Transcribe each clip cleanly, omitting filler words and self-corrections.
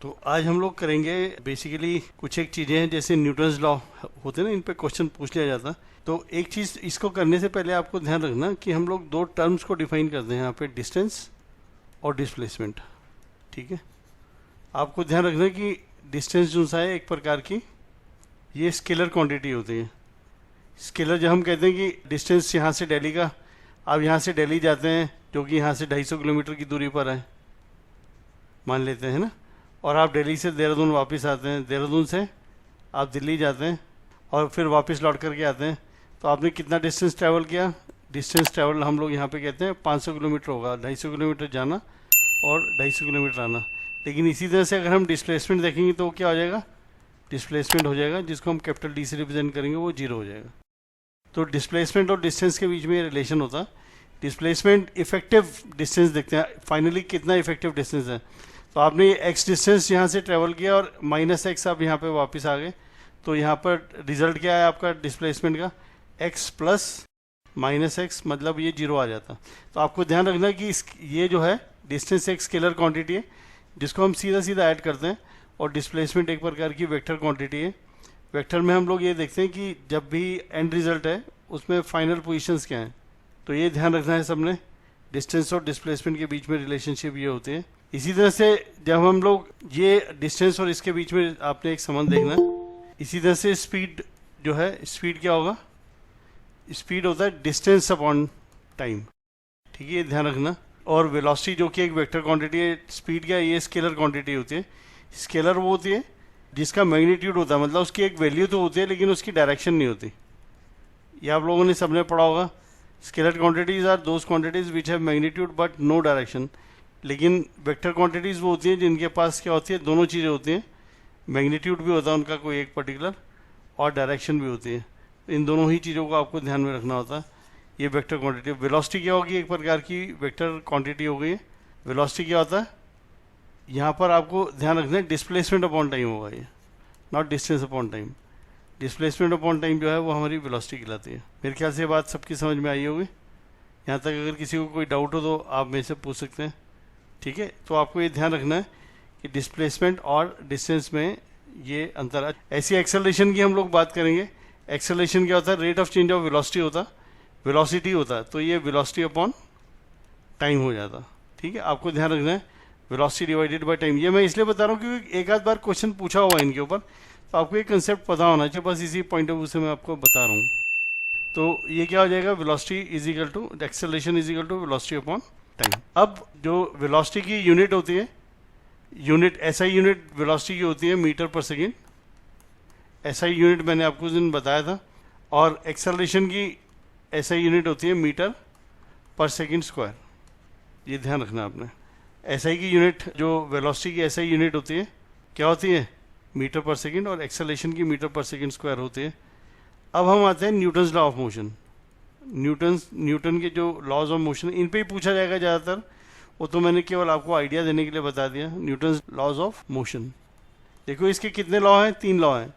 तो आज हम लोग करेंगे बेसिकली कुछ एक चीज़ें हैं, जैसे न्यूटन्स लॉ होते हैं ना, इन पे क्वेश्चन पूछ लिया जाता। तो एक चीज़ इसको करने से पहले आपको ध्यान रखना कि हम लोग दो टर्म्स को डिफाइन करते हैं यहाँ पे, डिस्टेंस और डिस्प्लेसमेंट। ठीक है, आपको ध्यान रखना कि डिस्टेंस जो सा है एक प्रकार की ये स्केलर क्वांटिटी होती है। स्केलर जब हम कहते हैं कि डिस्टेंस यहाँ से दिल्ली का, आप यहाँ से दिल्ली जाते हैं जो कि यहाँ से 250 किलोमीटर की दूरी पर है मान लेते हैं ना, और आप दिल्ली से देहरादून वापस आते हैं, देहरादून से आप दिल्ली जाते हैं और फिर वापस लौट करके आते हैं, तो आपने कितना डिस्टेंस ट्रैवल किया? डिस्टेंस ट्रैवल हम लोग यहाँ पे कहते हैं 500 किलोमीटर होगा, 250 किलोमीटर जाना और 250 किलोमीटर आना। लेकिन इसी तरह से अगर हम डिस्प्लेसमेंट देखेंगे तो क्या हो जाएगा? डिस्प्लेसमेंट हो जाएगा, जिसको हम कैपिटल डी से रिप्रेजेंट करेंगे, वो 0 हो जाएगा। तो डिस्प्लेसमेंट और डिस्टेंस के बीच में रिलेशन होता है। डिस्प्लेसमेंट इफेक्टिव डिस्टेंस देखते हैं, फाइनली कितना इफेक्टिव डिस्टेंस है। तो आपने एक्स डिस्टेंस यहाँ से ट्रेवल किया और -x आप यहाँ पे वापस आ गए, तो यहाँ पर रिजल्ट क्या है आपका डिस्प्लेसमेंट का? x प्लस -x, मतलब ये 0 आ जाता। तो आपको ध्यान रखना कि ये जो है डिस्टेंस एक स्केलर क्वांटिटी है जिसको हम सीधा सीधा ऐड करते हैं, और डिस्प्लेसमेंट एक प्रकार की वेक्टर क्वांटिटी है। वेक्टर में हम लोग ये देखते हैं कि जब भी एंड रिजल्ट है उसमें फाइनल पोजीशंस क्या हैं, तो ये ध्यान रखना है सबने। डिस्टेंस और डिस्प्लेसमेंट के बीच में रिलेशनशिप ये होते हैं। इसी तरह से जब हम लोग ये डिस्टेंस और इसके बीच में आपने एक संबंध देखना है। इसी तरह से स्पीड जो है, स्पीड क्या होगा? स्पीड होता है डिस्टेंस अपॉन टाइम। ठीक है, ये ध्यान रखना। और वेलोसिटी जो कि एक वेक्टर क्वांटिटी है, स्पीड क्या है? ये स्केलर क्वांटिटी होती है। स्केलर वो होती है जिसका मैग्नीट्यूड होता है, मतलब उसकी एक वैल्यू तो होती है लेकिन उसकी डायरेक्शन नहीं होती। ये आप लोगों ने सबने पढ़ा होगा। Scalar quantities are those quantities which have magnitude but no direction. लेकिन वेक्टर क्वांटिटीज़ वो होती हैं जिनके पास क्या होती है? दोनों चीज़ें होती हैं, मैग्नीट्यूड भी होता है उनका कोई एक पर्टिकुलर, और डायरेक्शन भी होती है। इन दोनों ही चीज़ों को आपको ध्यान में रखना होता है। ये वेक्टर क्वांटिटी। वेलोसिटी क्या होगी? एक प्रकार की वेक्टर क्वांटिटी हो गई है। वेलोसिटी क्या होता है? यहाँ पर आपको ध्यान रखना है डिस्प्लेसमेंट अपॉन टाइम होगा ये, not distance upon time. Displacement upon time जो है वो हमारी वेलोसिटी कहलाती है। मेरे ख्याल से ये बात सबकी समझ में आई होगी। यहाँ तक अगर किसी को कोई डाउट हो तो आप मेरे से पूछ सकते हैं। ठीक है, तो आपको ये ध्यान रखना है कि डिस्प्लेसमेंट और डिस्टेंस में ये अंतर है। ऐसी एक्सेलरेशन की हम लोग बात करेंगे। एक्सेलरेशन क्या होता है? Rate of change of velocity होता है, वेलोसिटी होता है, तो ये वेलोसिटी अपॉन टाइम हो जाता। ठीक है, आपको ध्यान रखना है वेलोसिटी डिवाइडेड बाय टाइम। ये मैं इसलिए बता रहा हूँ क्योंकि एक आध बार क्वेश्चन पूछा हुआ है इनके ऊपर, तो आपको ये कंसेप्ट पता होना चाहिए। बस इसी पॉइंट ऑफ व्यू से मैं आपको बता रहा हूँ। तो ये क्या हो जाएगा? Velocity is equal to acceleration is equal to velocity upon time. अब जो वेलोसिटी की यूनिट होती है, यूनिट एसआई यूनिट वेलोसिटी की होती है मीटर पर सेकेंड। एसआई यूनिट मैंने आपको उस दिन बताया था। और एक्सेलरेशन की एसआई यूनिट होती है मीटर पर सेकेंड स्क्वायर। ये ध्यान रखना आपने। एसआई की यूनिट, जो वेलोसिटी की एसआई यूनिट होती है, क्या होती है? मीटर पर सेकेंड, और एक्सेलरेशन की मीटर पर सेकेंड स्क्वायर होती है। अब हम आते हैं Newton's law of motion. Newton के जो लॉज ऑफ मोशन, इन पे ही पूछा जाएगा ज़्यादातर, वो तो मैंने केवल आपको आइडिया देने के लिए बता दिया। न्यूटन्स लॉज ऑफ मोशन, देखो इसके कितने लॉ हैं? 3 लॉ हैं।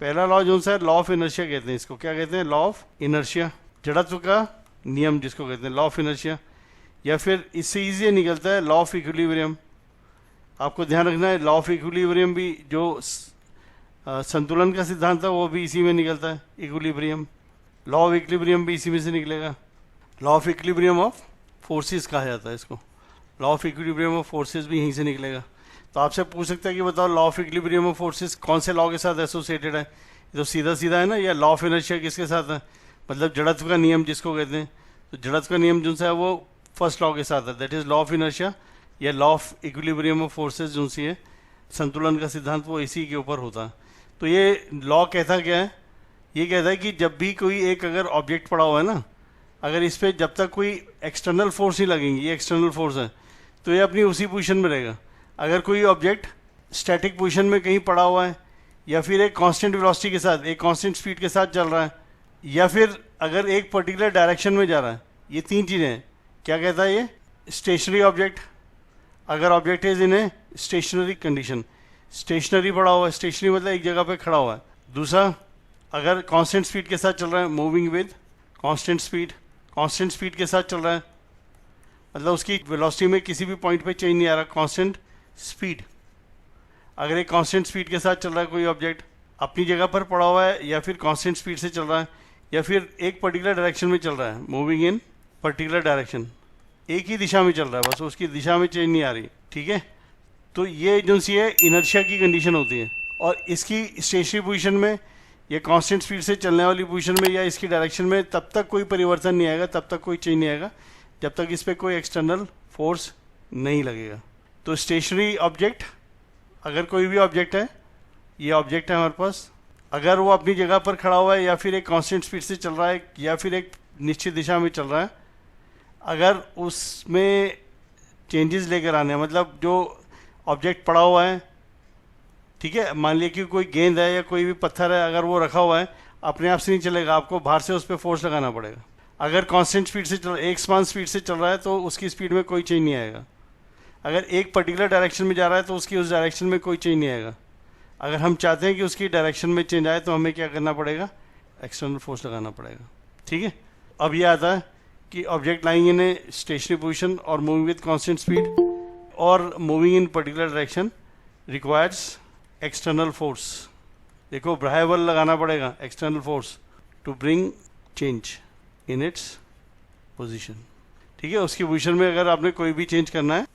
पहला लॉ जो सा है लॉ ऑफ इनर्शिया कहते हैं इसको। क्या कहते हैं? लॉ ऑफ इनर्शिया, जड़त्व का नियम जिसको कहते हैं, लॉ ऑफ इनर्शिया। या फिर इससे ईजी निकलता है लॉ ऑफ इक्विलिब्रियम। आपको ध्यान रखना है लॉ ऑफ इक्विलिब्रियम भी जो संतुलन का सिद्धांत है वो भी इसी में निकलता है, इक्विलिब्रियम। लॉ ऑफ इक्विलिब्रियम भी इसी में से निकलेगा। Law of equilibrium of forces कहा जाता है इसको। Law of equilibrium of forces भी यहीं से निकलेगा। तो आपसे पूछ सकता है कि बताओ law of equilibrium of forces कौन से लॉ के साथ एसोसिएटेड है? ये तो सीधा सीधा है ना। या लॉ ऑफ इनर्शिया किसके साथ है? मतलब जड़त्व का नियम जिसको कहते हैं। तो जड़त्व का नियम जो सा है वो फर्स्ट लॉ के साथ है, that is law of inertia. या law of equilibrium of forces जो सी है, संतुलन का सिद्धांत, वो इसी के ऊपर होता है। तो ये लॉ कहता क्या है? ये कहता है कि जब भी कोई एक अगर ऑब्जेक्ट पड़ा हुआ है ना, अगर इस पर जब तक कोई एक्सटर्नल फोर्स नहीं लगेंगी, ये एक्सटर्नल फोर्स है, तो ये अपनी उसी पोजीशन में रहेगा। अगर कोई ऑब्जेक्ट स्टैटिक पोजीशन में कहीं पड़ा हुआ है, या फिर एक कांस्टेंट वेलोसिटी के साथ, एक कांस्टेंट स्पीड के साथ चल रहा है, या फिर अगर एक पर्टिकुलर डायरेक्शन में जा रहा है, ये 3 चीज़ें हैं। क्या कहता है ये? स्टेशनरी ऑब्जेक्ट, अगर object is in a stationary condition, stationary पड़ा हुआ है, स्टेशनरी मतलब एक जगह पे खड़ा हुआ है। दूसरा, अगर कांस्टेंट स्पीड के साथ चल रहा है, moving with constant speed, constant speed के साथ चल रहा है, मतलब उसकी वेलोसिटी में किसी भी पॉइंट पे चेंज नहीं आ रहा, कांस्टेंट स्पीड। अगर एक कांस्टेंट स्पीड के साथ चल रहा है कोई ऑब्जेक्ट, अपनी जगह पर पड़ा हुआ है, या फिर कांस्टेंट स्पीड से चल रहा है, या फिर एक पर्टिकुलर डायरेक्शन में चल रहा है, मूविंग इन पर्टिकुलर डायरेक्शन, एक ही दिशा में चल रहा है, बस उसकी दिशा में चेंज नहीं आ रही, ठीक है, तो ये जो सी है इनर्शिया की कंडीशन होती है। और इसकी स्टेशनरी पोजीशन में या कांस्टेंट स्पीड से चलने वाली पोजीशन में या इसकी डायरेक्शन में तब तक कोई परिवर्तन नहीं आएगा, तब तक कोई चेंज नहीं आएगा जब तक इस पर कोई एक्सटर्नल फोर्स नहीं लगेगा। तो स्टेशनरी ऑब्जेक्ट, अगर कोई भी ऑब्जेक्ट है, ये ऑब्जेक्ट है हमारे पास, अगर वो अपनी जगह पर खड़ा हुआ है या फिर एक कांस्टेंट स्पीड से चल रहा है या फिर एक निश्चित दिशा में चल रहा है, अगर उसमें चेंजेस लेकर आने हैं, मतलब जो ऑब्जेक्ट पड़ा हुआ है, ठीक है, मान लिया कि कोई गेंद है या कोई भी पत्थर है, अगर वो रखा हुआ है अपने आप से नहीं चलेगा, आपको बाहर से उस पर फोर्स लगाना पड़ेगा। अगर कांस्टेंट स्पीड से एक समान स्पीड से चल रहा है तो उसकी स्पीड में कोई चेंज नहीं आएगा। अगर एक पर्टिकुलर डायरेक्शन में जा रहा है तो उसकी उस डायरेक्शन में कोई चेंज नहीं आएगा। अगर हम चाहते हैं कि उसकी डायरेक्शन में चेंज आए तो हमें क्या करना पड़ेगा, एक्सटर्नल फोर्स लगाना पड़ेगा, ठीक है। अब ये आता है कि object lying in a stationary position और मूविंग विद कांस्टेंट स्पीड और moving in particular direction requires external force. देखो बाह्य बल लगाना पड़ेगा, external force, to bring change in its position, ठीक है। उसकी पोजीशन में अगर आपने कोई भी चेंज करना है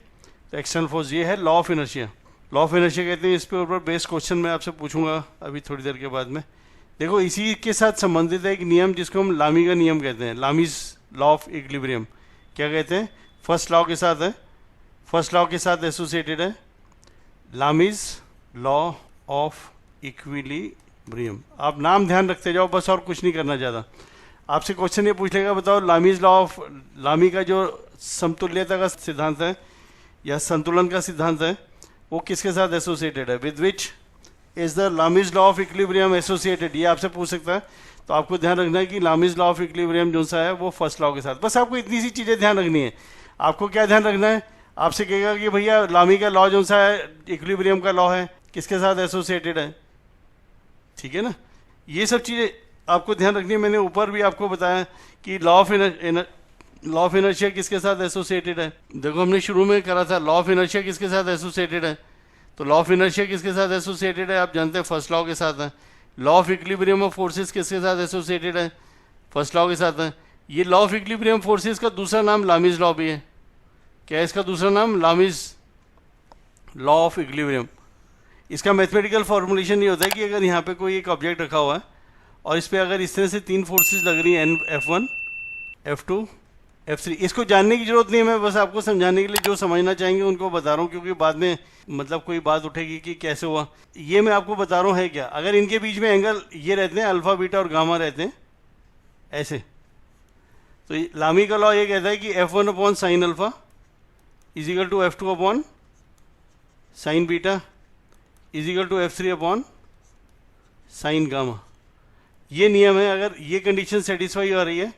तो एक्सटर्नल फोर्स, ये है law of inertia. Law of inertia कहते हैं, इस पे ऊपर बेस्ड क्वेश्चन मैं आपसे पूछूंगा अभी थोड़ी देर के बाद में। देखो इसी के साथ संबंधित है एक नियम जिसको हम लामी का नियम कहते हैं, लामीज लॉ ऑफ इक्विलिब्रियम। क्या कहते हैं, फर्स्ट लॉ के साथ है, फर्स्ट लॉ के साथ एसोसिएटेड है लामीज लॉ ऑफ इक्विलिब्रियम। आप नाम ध्यान रखते जाओ बस, और कुछ नहीं करना ज़्यादा। आपसे क्वेश्चन ये पूछ लेगा, बताओ लामीज लॉ ऑफ, लामी का जो समतुल्यता का सिद्धांत है या संतुलन का सिद्धांत है वो किसके साथ एसोसिएटेड है, with which is the Lami's law of equilibrium associated, ये आपसे पूछ सकता है। तो आपको ध्यान रखना है कि लामीज लॉ ऑफ इक्विलिब्रियम जो सा है वो फर्स्ट लॉ के साथ, बस आपको इतनी सी चीज़ें ध्यान रखनी है। आपको क्या ध्यान रखना है, आपसे कहेगा कि भैया लामी का लॉ जो सा है इक्विलिब्रियम का लॉ है, किसके साथ एसोसिएटेड है, ठीक है ना। ये सब चीज़ें आपको ध्यान रखनी है। मैंने ऊपर भी आपको बताया कि लॉ ऑफ इनर्शिया किसके साथ एसोसिएटेड है। देखो हमने शुरू में करा था लॉ ऑफ इनर्शिया किसके साथ एसोसिएटेड है, तो लॉ ऑफ इनर्शिया किसके साथ एसोसिएटेड है, आप जानते हैं फर्स्ट लॉ के साथ है। Law of equilibrium of forces किसके साथ एसोसिएटेड है, फर्स्ट लॉ के साथ है। ये लॉ ऑफ इक्विलिब्रियम फोर्सेस का दूसरा नाम लामीज लॉ भी है। क्या है इसका दूसरा नाम, लामीज लॉ ऑफ इक्विलिब्रियम। इसका मैथमेटिकल फॉर्मुलेशन ये होता है कि अगर यहाँ पे कोई एक ऑब्जेक्ट रखा हुआ है और इस पर अगर इस तरह से तीन फोर्सेस लग रही हैं, F1, F2, F3, इसको जानने की जरूरत नहीं है, मैं बस आपको समझाने के लिए जो समझना चाहेंगे उनको बता रहा हूँ, क्योंकि बाद में मतलब कोई बात उठेगी कि कैसे हुआ। ये मैं आपको बता रहा हूँ है क्या, अगर इनके बीच में एंगल ये रहते हैं, अल्फा बीटा और गामा रहते हैं ऐसे, तो लामी का लॉ ये कहता है कि F1 upon sine alpha is equal to F2 upon sine beta is equal to F3 upon sine gamma. ये नियम है। अगर ये कंडीशन सेटिस्फाई हो रही है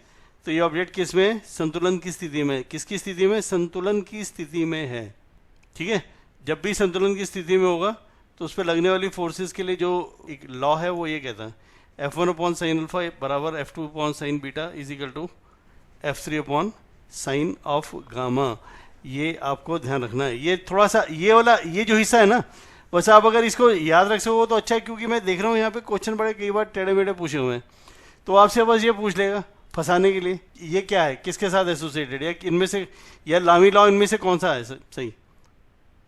तो ये ऑब्जेक्ट किस में है, संतुलन की स्थिति में। किसकी स्थिति में, संतुलन की स्थिति में है, ठीक है। जब भी संतुलन की स्थिति में होगा तो उस पर लगने वाली फोर्सेस के लिए जो एक लॉ है वो ये कहता है F1 अपॉन साइन अल्फा बराबर F2 upon sine beta is equal to F3 upon sine of gamma. ये आपको ध्यान रखना है। ये थोड़ा सा ये वाला ये जो हिस्सा है ना, बस आप अगर इसको याद रख सको तो अच्छा है, क्योंकि मैं देख रहा हूँ यहाँ पे क्वेश्चन बड़े कई बार टेढ़े मेढ़े पूछे हुए हैं, तो आपसे बस ये पूछ लेगा फंसाने के लिए, ये क्या है, किसके साथ एसोसिएटेड, या इनमें से, या लामी लॉ इनमें से कौन सा है सही,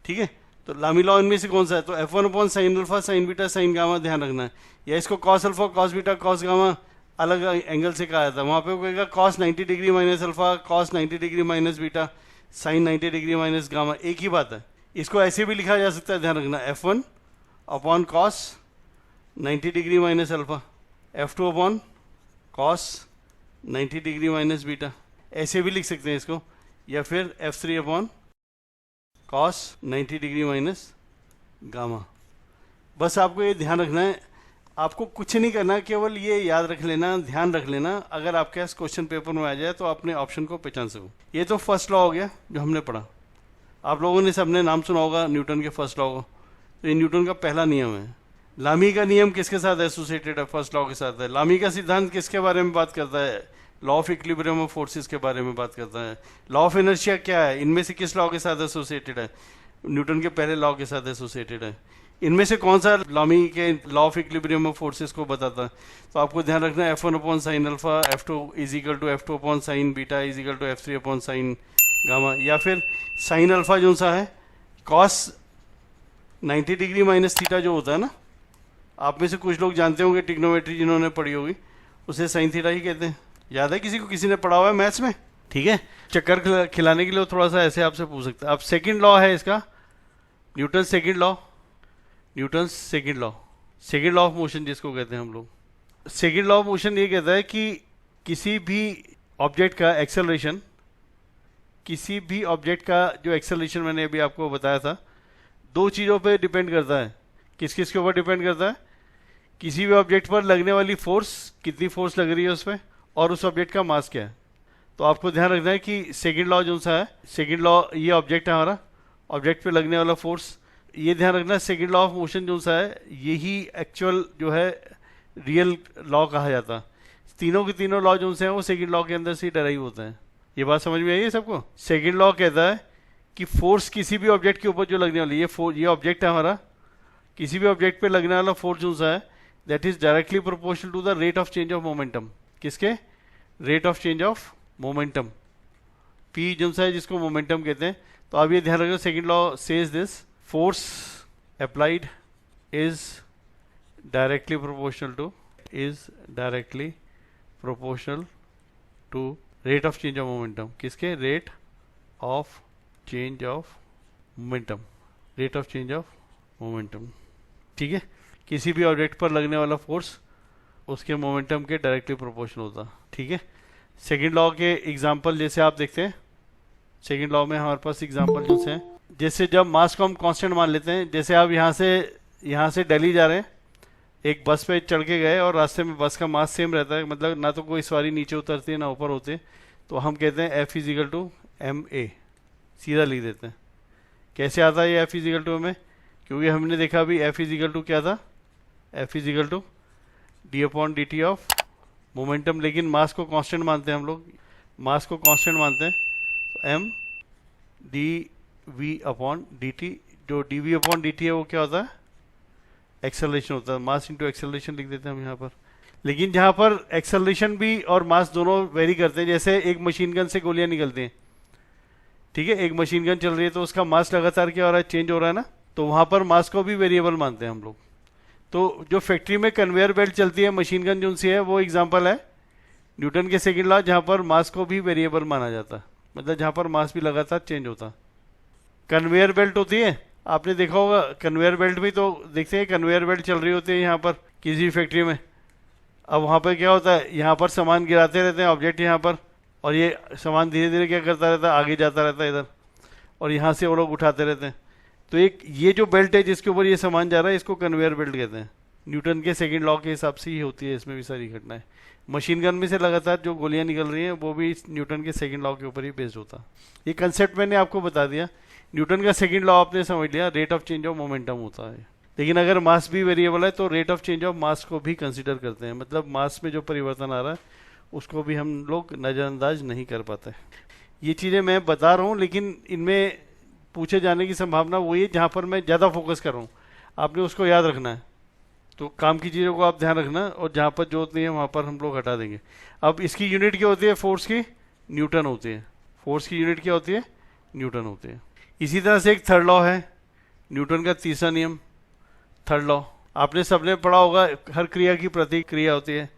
ठीक है। तो लामी लॉ इनमें से कौन सा है, तो F1 upon sine alpha sign beta sine gamma ध्यान रखना है। या इसको cos alpha cos beta cos gamma अलग एंगल से कहा जाता है, वहाँ पे वो कहेगा cos 90 degree minus alpha cos 90 degree minus beta sine 90 degree minus gamma, एक ही बात है। इसको ऐसे भी लिखा जा सकता है, ध्यान रखना, F1 upon cos 90 degree minus alpha, F2 upon cos 90 degree minus beta, ऐसे भी लिख सकते हैं इसको। या फिर F3 upon cos 90 degree minus gamma. बस आपको ये ध्यान रखना है, आपको कुछ नहीं करना, केवल ये याद रख लेना, ध्यान रख लेना। अगर आपके पास क्वेश्चन पेपर में आ जाए तो अपने ऑप्शन को पहचान सको। ये तो फर्स्ट लॉ हो गया जो हमने पढ़ा। आप लोगों ने सबने नाम सुना होगा न्यूटन के फर्स्ट लॉ को, तो ये न्यूटन का पहला नियम है। लामी का नियम किसके साथ एसोसिएटेड है, फर्स्ट लॉ के साथ है। लामी का सिद्धांत किसके बारे में बात करता है, law of equilibrium of forces के बारे में बात करता है। लॉ ऑफ इनर्शिया क्या है, इनमें से किस लॉ के साथ एसोसिएटेड है, न्यूटन के पहले लॉ के साथ एसोसिएटेड है। इनमें से कौन सा लॉमी के law of equilibrium of forces को बताता है? तो आपको ध्यान रखना है F1 upon sine alpha, F2 is equal to F2 upon sine beta is equal to F3 upon sine gamma, या फिर साइन अल्फा जो सा है कॉस 90 डिग्री माइनस थीटा जो होता है ना, आप में से कुछ लोग जानते होंगे ट्रिग्नोमेट्री जिन्होंने पढ़ी होगी, उसे साइन थीटा ही कहते हैं। याद है किसी को, किसी ने पढ़ा हुआ है मैथ्स में? ठीक है, चक्कर खिलाने के लिए थोड़ा सा ऐसे आपसे पूछ सकते हैं। अब सेकंड लॉ है इसका, Newton second law, Newton second law, second law of motion जिसको कहते हैं हम लोग। सेकंड लॉ ऑफ मोशन ये कहता है कि किसी भी ऑब्जेक्ट का एक्सेलरेशन, किसी भी ऑब्जेक्ट का जो एक्सेलरेशन मैंने अभी आपको बताया था, दो चीज़ों पे डिपेंड करता है। किस किस के ऊपर डिपेंड करता है? किसी भी ऑब्जेक्ट पर लगने वाली फोर्स, कितनी फोर्स लग रही है उस पर, और उस ऑब्जेक्ट का मास क्या है। तो आपको ध्यान रखना है कि सेकंड लॉ जो सा है, सेकंड लॉ, ये ऑब्जेक्ट है हमारा, ऑब्जेक्ट पे लगने वाला फोर्स, ये ध्यान रखना, सेकंड लॉ ऑफ मोशन जो सा है यही एक्चुअल जो है रियल लॉ कहा जाता है। तीनों के तीनों लॉ जो से हैं वो सेकंड लॉ के अंदर से डराइव होते हैं। ये बात समझ में आई है सबको? सेकंड लॉ कहता है कि फोर्स किसी भी ऑब्जेक्ट के ऊपर जो लगने वाली, ये ऑब्जेक्ट है हमारा, किसी भी ऑब्जेक्ट पे लगने वाला फोर्स जो सा है that is directly proportional to the rate of change of momentum. किसके? Rate of change of momentum, P जो सा है जिसको मोमेंटम कहते हैं। तो आप ये ध्यान रखो, second law says this, force applied is directly proportional to rate of change of momentum। किसके? rate of change of momentum, ठीक है। किसी भी ऑब्जेक्ट पर लगने वाला फोर्स उसके मोमेंटम के डायरेक्टली प्रोपोर्शनल होता, ठीक है। सेकेंड लॉ के एग्जाम्पल जैसे आप देखते हैं, सेकेंड लॉ में हमारे पास एग्जाम्पल जो हैं, जैसे जब मास को हम कांस्टेंट मान लेते हैं, जैसे आप यहाँ से दिल्ली जा रहे हैं, एक बस पे चढ़ के गए और रास्ते में बस का मास सेम रहता है, मतलब ना तो कोई सवारी नीचे उतरती है ना ऊपर होती है, तो हम कहते हैं F is equal to ma, सीधा लिख देते हैं। कैसे आता है ये F is equal to ma? क्योंकि हमने देखा अभी F इज इक्वल टू क्या था, F is equal to d upon d t of momentum, लेकिन मास को कांस्टेंट मानते हैं हम लोग, मास को कांस्टेंट मानते हैं, तो m dv अपॉन dt, जो dv अपॉन dt है वो क्या होता है? एक्सेलरेशन होता है, मास इंटू एक्सेलरेशन लिख देते हैं हम यहाँ पर। लेकिन जहाँ पर एक्सेलरेशन भी और मास दोनों वेरी करते हैं, जैसे एक मशीन गन से गोलियाँ निकलती हैं, ठीक है, एक मशीन गन चल रही है तो उसका मास लगातार क्या हो रहा है? चेंज हो रहा है ना, तो वहाँ पर मास को भी वेरिएबल मानते हैं हम लोग। तो जो फैक्ट्री में कन्वेयर बेल्ट चलती है, मशीन गन जो सी है, वो एग्जाम्पल है न्यूटन के सेकेंड लॉ, जहाँ पर मास को भी वेरिएबल माना जाता है, मतलब जहाँ पर मास भी लगातार चेंज होता है। कन्वेयर बेल्ट होती है, आपने देखा होगा कन्वेयर बेल्ट भी, तो देखते हैं कन्वेयर बेल्ट चल रही होती है यहाँ पर किसी फैक्ट्री में। अब वहाँ पर क्या होता है, यहाँ पर सामान गिराते रहते हैं ऑब्जेक्ट यहाँ पर, और ये सामान धीरे धीरे क्या करता रहता है, आगे जाता रहता है इधर, और यहाँ से वो लोग उठाते रहते हैं। तो एक ये जो बेल्ट है जिसके ऊपर ये सामान जा रहा है, इसको कन्वेयर बेल्ट कहते हैं। न्यूटन के सेकंड लॉ के हिसाब से ही होती है इसमें भी सारी घटनाएं। मशीन गन में से लगातार जो गोलियां निकल रही हैं वो भी न्यूटन के सेकंड लॉ के ऊपर ही बेस्ड होता है। ये कंसेप्ट मैंने आपको बता दिया। न्यूटन का सेकंड लॉ आपने समझ लिया, rate of change of momentum होता है। लेकिन अगर मास भी वेरिएबल है तो rate of change of mass को भी कंसिडर करते हैं, मतलब मास में जो परिवर्तन आ रहा है उसको भी हम लोग नज़रअंदाज नहीं कर पाते। ये चीज़ें मैं बता रहा हूँ, लेकिन इनमें पूछे जाने की संभावना वही है जहाँ पर मैं ज़्यादा फोकस कर रहा हूँ, आपने उसको याद रखना है। तो काम की चीज़ों को आप ध्यान रखना, और जहाँ पर जरूरत नहीं है वहाँ पर हम लोग हटा देंगे। अब इसकी यूनिट क्या होती है? फोर्स की न्यूटन होती है। फोर्स की यूनिट क्या होती है? न्यूटन होती है। इसी तरह से एक थर्ड लॉ है, न्यूटन का तीसरा नियम, थर्ड लॉ आपने सबने पढ़ा होगा, हर क्रिया की प्रतिक्रिया होती है।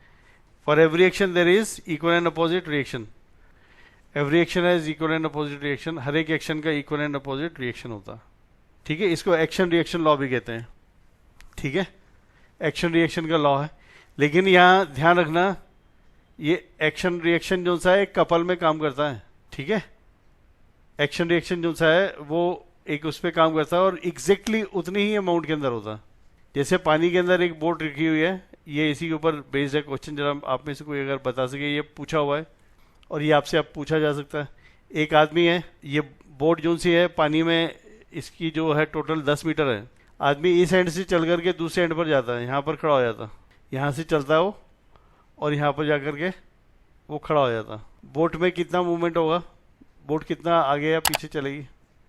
For every action there is equal and opposite reaction, every action has equal and opposite reaction, हर एक एक्शन का इक्वल एंड अपोजिट रिएक्शन होता है, ठीक है। इसको एक्शन रिएक्शन लॉ भी कहते हैं, ठीक है, एक्शन रिएक्शन का लॉ है। लेकिन यहाँ ध्यान रखना, ये एक्शन रिएक्शन जो सा है एक कपल में काम करता है, ठीक है। एक्शन रिएक्शन जो सा है वो एक उस पर काम करता है और एग्जैक्टली उतनी ही अमाउंट के अंदर होता है। जैसे पानी के अंदर एक बोट रखी हुई है, ये इसी के ऊपर बेस्ड है क्वेश्चन, जरा आप में से कोई अगर बता सके, ये पूछा हुआ है और ये आपसे अब पूछा जा सकता है। एक आदमी है, ये बोट जो सी है पानी में, इसकी जो है टोटल 10 मीटर है। आदमी इस एंड से चल करके दूसरे एंड पर जाता है, यहाँ पर खड़ा हो जाता, यहाँ से चलता है वो और यहाँ पर जा के वो खड़ा हो जाता। बोट में कितना मूवमेंट होगा, बोट कितना आगे या पीछे चलेगी?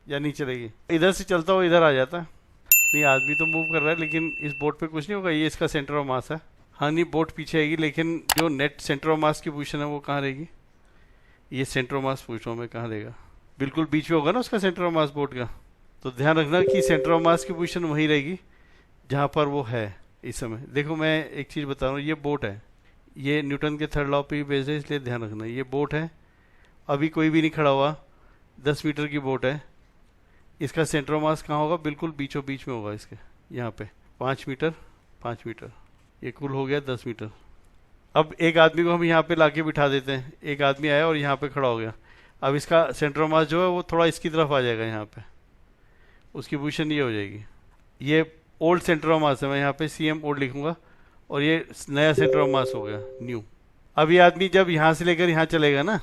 या नहीं चलेगी? इधर से चलता हुआ इधर आ जाता। नहीं, आदमी तो मूव कर रहा है लेकिन इस बोट पे कुछ नहीं होगा। ये इसका सेंटर ऑफ मास है। हाँ नहीं, बोट पीछे आएगी लेकिन जो नेट सेंटर ऑफ मास की पोजीशन है वो कहाँ रहेगी? ये सेंटर ऑफ मास पूछ रहा हूँ मैं, कहाँ रहेगा? बिल्कुल बीच में होगा ना उसका सेंटर ऑफ मास बोट का। तो ध्यान रखना कि सेंटर ऑफ मास की पोजीशन वहीं रहेगी जहाँ पर वो है इस समय। देखो मैं एक चीज़ बता रहा हूँ, ये बोट है, ये न्यूटन के थर्ड लॉ पे ही बेस्ड है, इसलिए ध्यान रखना। ये बोट है, अभी कोई भी नहीं खड़ा हुआ, 10 मीटर की बोट है। इसका सेंटर ऑफ मास कहाँ होगा? बिल्कुल बीचों बीच में होगा इसके, यहाँ पे 5 मीटर 5 मीटर, ये कुल हो गया 10 मीटर। अब एक आदमी को हम यहाँ पे लाके बिठा देते हैं। एक आदमी आया और यहाँ पे खड़ा हो गया। अब इसका सेंटर ऑफ मास जो है वो थोड़ा इसकी तरफ आ जाएगा, यहाँ पे उसकी पोजीशन ये हो जाएगी। ये ओल्ड सेंटर ऑफ मास है, मैं यहाँ पे CM ओल्ड लिखूंगा और ये नया सेंटर ऑफ मास हो गया न्यू। अब ये आदमी जब यहाँ से लेकर यहाँ चलेगा ना,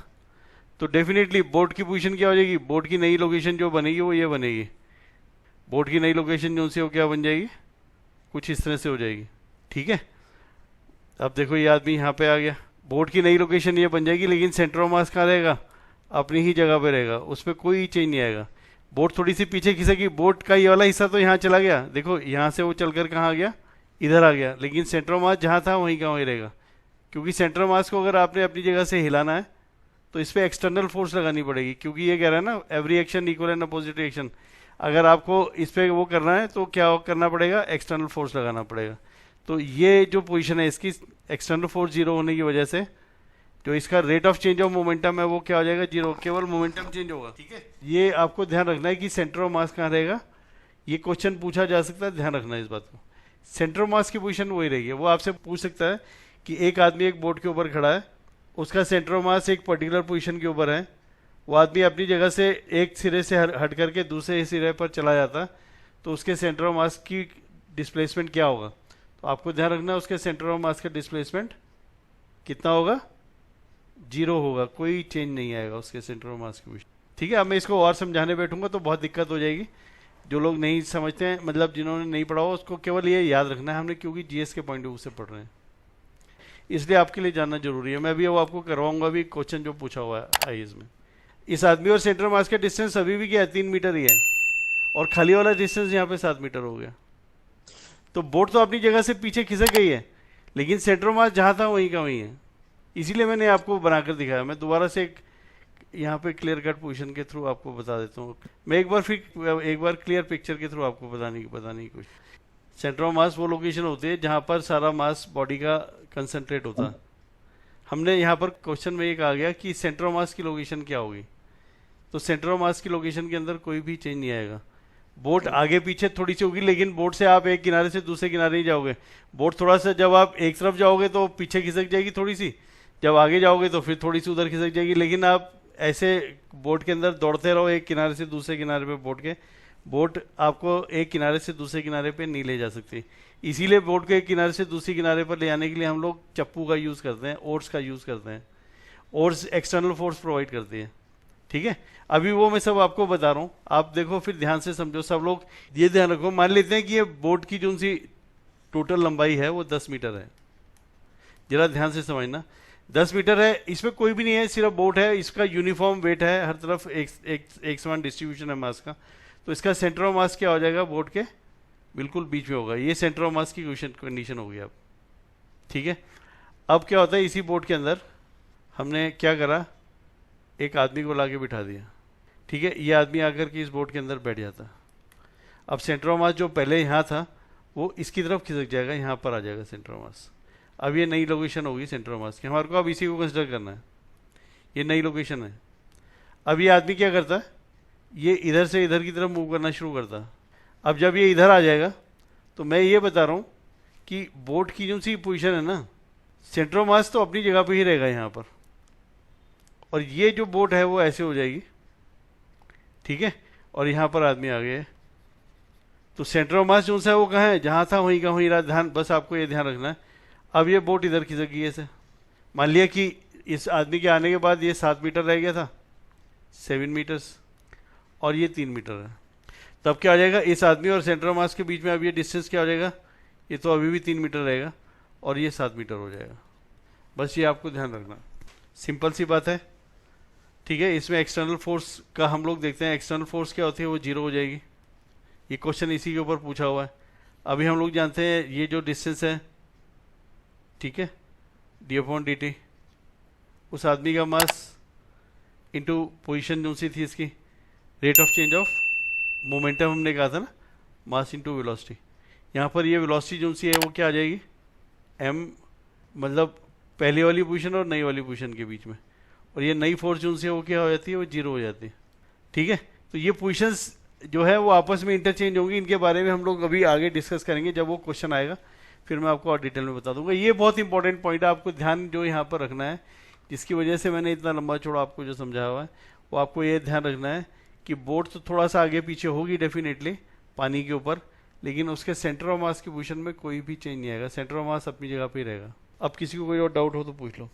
तो डेफिनेटली बोट की पोजीशन क्या हो जाएगी? बोट की नई लोकेशन जो बनेगी वो ये बनेगी। बोट की नई लोकेशन जो से वो क्या बन जाएगी? कुछ इस तरह से हो जाएगी। ठीक है, अब देखो ये आदमी यहाँ पे आ गया, बोट की नई लोकेशन ये बन जाएगी, लेकिन सेंटर ऑफ मास कहाँ रहेगा? अपनी ही जगह पे रहेगा, उसमें कोई चेंज नहीं आएगा। बोट थोड़ी सी पीछे खिसकेगी, बोट का ये वाला हिस्सा तो यहाँ चला गया, देखो यहाँ से वो चलकर कहाँ आ गया? इधर आ गया, लेकिन सेंटर ऑफ मास जहाँ था वहीं का वहीं रहेगा। क्योंकि सेंटर ऑफ मास को अगर आपने अपनी जगह से हिलाना है तो इस पर एक्सटर्नल फोर्स लगानी पड़ेगी, क्योंकि ये कह रहा है ना every action equal and opposite action. अगर आपको इस पर वो करना है तो क्या करना पड़ेगा? एक्सटर्नल फोर्स लगाना पड़ेगा। तो ये जो पोजीशन है इसकी, एक्सटर्नल फोर्स जीरो होने की वजह से जो इसका rate of change of momentum है वो क्या हो जाएगा? जीरो, केवल मोमेंटम चेंज होगा। ठीक है, ये आपको ध्यान रखना है कि सेंटर ऑफ मास कहाँ रहेगा। ये क्वेश्चन पूछा जा सकता है, ध्यान रखना है इस बात को। सेंटर ऑफ मास की पोजीशन वही रहेगी। वो आपसे पूछ सकता है कि एक आदमी एक बोट के ऊपर खड़ा है, उसका सेंटर ऑफ मास एक पर्टिकुलर पोजीशन के ऊपर है, वो आदमी अपनी जगह से एक सिरे से हट करके दूसरे सिरे पर चला जाता, तो उसके सेंटर ऑफ मास की डिस्प्लेसमेंट क्या होगा? तो आपको ध्यान रखना है उसके सेंटर ऑफ मास का डिस्प्लेसमेंट कितना होगा? जीरो होगा, कोई चेंज नहीं आएगा उसके सेंटर ऑफ मास की पोजीशन। ठीक है, अब मैं इसको और समझाने बैठूंगा तो बहुत दिक्कत हो जाएगी। जो लोग नहीं समझते हैं, मतलब जिन्होंने नहीं पढ़ा हो, उसको केवल ये याद रखना है हमने, क्योंकि GS के पॉइंट ऑफ व्यू से पढ़ रहे हैं, इसलिए आपके लिए जानना जरूरी है। मैं भी अब आपको करवाऊंगा भी क्वेश्चन जो पूछा हुआ है IAS में। इस आदमी और सेंटर मास का डिस्टेंस अभी भी क्या है? 3 मीटर ही है, और खाली वाला डिस्टेंस यहाँ पे 7 मीटर हो गया। तो बोट तो अपनी जगह से पीछे खिसक गई है, लेकिन सेंटर मास जहाँ था वहीं का वहीं है, इसीलिए मैंने आपको बनाकर दिखाया। मैं दोबारा से यहाँ पे क्लियर कट पोजीशन के थ्रू आपको बता देता हूँ। मैं एक बार क्लियर पिक्चर के थ्रू आपको बताने की कोशिश। सेंटर ऑफ मास वो लोकेशन होती है जहाँ पर सारा मास बॉडी का कंसंट्रेट होता है। हमने यहाँ पर क्वेश्चन में ये कहा गया कि सेंटर ऑफ मास की लोकेशन क्या होगी, तो सेंटर ऑफ मास की लोकेशन के अंदर कोई भी चेंज नहीं आएगा। बोट आगे पीछे थोड़ी सी होगी, लेकिन बोट से आप एक किनारे से दूसरे किनारे ही जाओगे। बोट थोड़ा सा, जब आप एक तरफ जाओगे तो पीछे खिसक जाएगी थोड़ी सी, जब आगे जाओगे तो फिर थोड़ी सी उधर खिसक जाएगी। लेकिन आप ऐसे बोट के अंदर दौड़ते रहो एक किनारे से दूसरे किनारे पे, बोट आपको एक किनारे से दूसरे किनारे पे नहीं ले जा सकती। इसीलिए बोट को एक किनारे से दूसरे किनारे पर ले जाने के लिए हम लोग चप्पू का यूज़ करते हैं, ओर्स का यूज़ करते हैं। ओर्स एक्सटर्नल फोर्स प्रोवाइड करती है। ठीक है, अभी वो मैं सब आपको बता रहा हूँ, आप देखो फिर ध्यान से समझो। सब लोग ये ध्यान रखो, मान लेते हैं कि ये बोट की जो सी टोटल लंबाई है वो 10 मीटर है। जरा ध्यान से समझना, 10 मीटर है, इसमें कोई भी नहीं है, सिर्फ बोट है। इसका यूनिफॉर्म वेट है, हर तरफ एक समान डिस्ट्रीब्यूशन है मास का। तो इसका सेंटर ऑफ मास क्या हो जाएगा? बोट के बिल्कुल बीच में होगा। ये सेंटर ऑफ मास की कंडीशन होगी अब। ठीक है, अब क्या होता है, इसी बोट के अंदर हमने क्या करा, एक आदमी को लाके बिठा दिया। ठीक है, ये आदमी आकर के इस बोट के अंदर बैठ जाता। अब सेंटर ऑफ मास जो पहले यहाँ था वो इसकी तरफ खिसक जाएगा, यहाँ पर आ जाएगा सेंटर ऑफ मास। अब ये नई लोकेशन होगी सेंटर ऑफ मास की, हमारे को अब इसी को कंसिडर करना है। ये नई लोकेशन है। अब ये आदमी क्या करता है, ये इधर से इधर की तरफ मूव करना शुरू करता है। अब जब ये इधर आ जाएगा तो मैं ये बता रहा हूँ कि बोट की जो सी पोजीशन है ना, सेंटर ऑफ मास तो अपनी जगह पे ही रहेगा यहाँ पर, और ये जो बोट है वो ऐसे हो जाएगी। ठीक है, और यहाँ पर आदमी आ गया, तो सेंटर ऑफ मास जो सा है वो कहाँ है? जहाँ था वहीं का वहीं रहा। ध्यान, बस आपको ये ध्यान रखना है। अब ये बोट इधर खिसक गई ऐसे, मान लिया कि इस आदमी के आने के बाद ये 7 मीटर रह गया था, 7 मीटर्स, और ये 3 मीटर है। तब क्या हो जाएगा, इस आदमी और सेंटर ऑफ मास के बीच में अब ये डिस्टेंस क्या हो जाएगा? ये तो अभी भी 3 मीटर रहेगा, और ये 7 मीटर हो जाएगा। बस ये आपको ध्यान रखना, सिंपल सी बात है। ठीक है, इसमें एक्सटर्नल फोर्स का हम लोग देखते हैं, एक्सटर्नल फोर्स क्या होती है, वो जीरो हो जाएगी। ये क्वेश्चन इसी के ऊपर पूछा हुआ है। अभी हम लोग जानते हैं ये जो डिस्टेंस है, ठीक है, d/dt, उस आदमी का मास इनटू पोजीशन जो सी थी इसकी, rate of change of momentum हमने कहा था ना, मास इनटू वेलोसिटी। यहाँ पर ये वेलोसिटी जो सी है वो क्या आ जाएगी, m, मतलब पहली वाली पोजीशन और नई वाली पोजीशन के बीच में, और ये नई फोर्स जो सी है वो क्या हो जाती है, वो जीरो हो जाती है। ठीक है, तो ये पोजीशंस जो है वो आपस में इंटरचेंज होंगी। इनके बारे में हम लोग अभी आगे डिस्कस करेंगे जब वो क्वेश्चन आएगा, फिर मैं आपको और डिटेल में बता दूंगा। ये बहुत इंपॉर्टेंट पॉइंट है, आपको ध्यान जो यहाँ पर रखना है, जिसकी वजह से मैंने इतना लंबा चौड़ा आपको जो समझाया हुआ है, वो आपको ये ध्यान रखना है कि बोट तो थोड़ा सा आगे पीछे होगी डेफिनेटली पानी के ऊपर, लेकिन उसके सेंटर ऑफ मास की पोजीशन में कोई भी चेंज नहीं आएगा, सेंटर ऑफ मास अपनी जगह पे ही रहेगा। अब किसी को कोई और डाउट हो तो पूछ लो।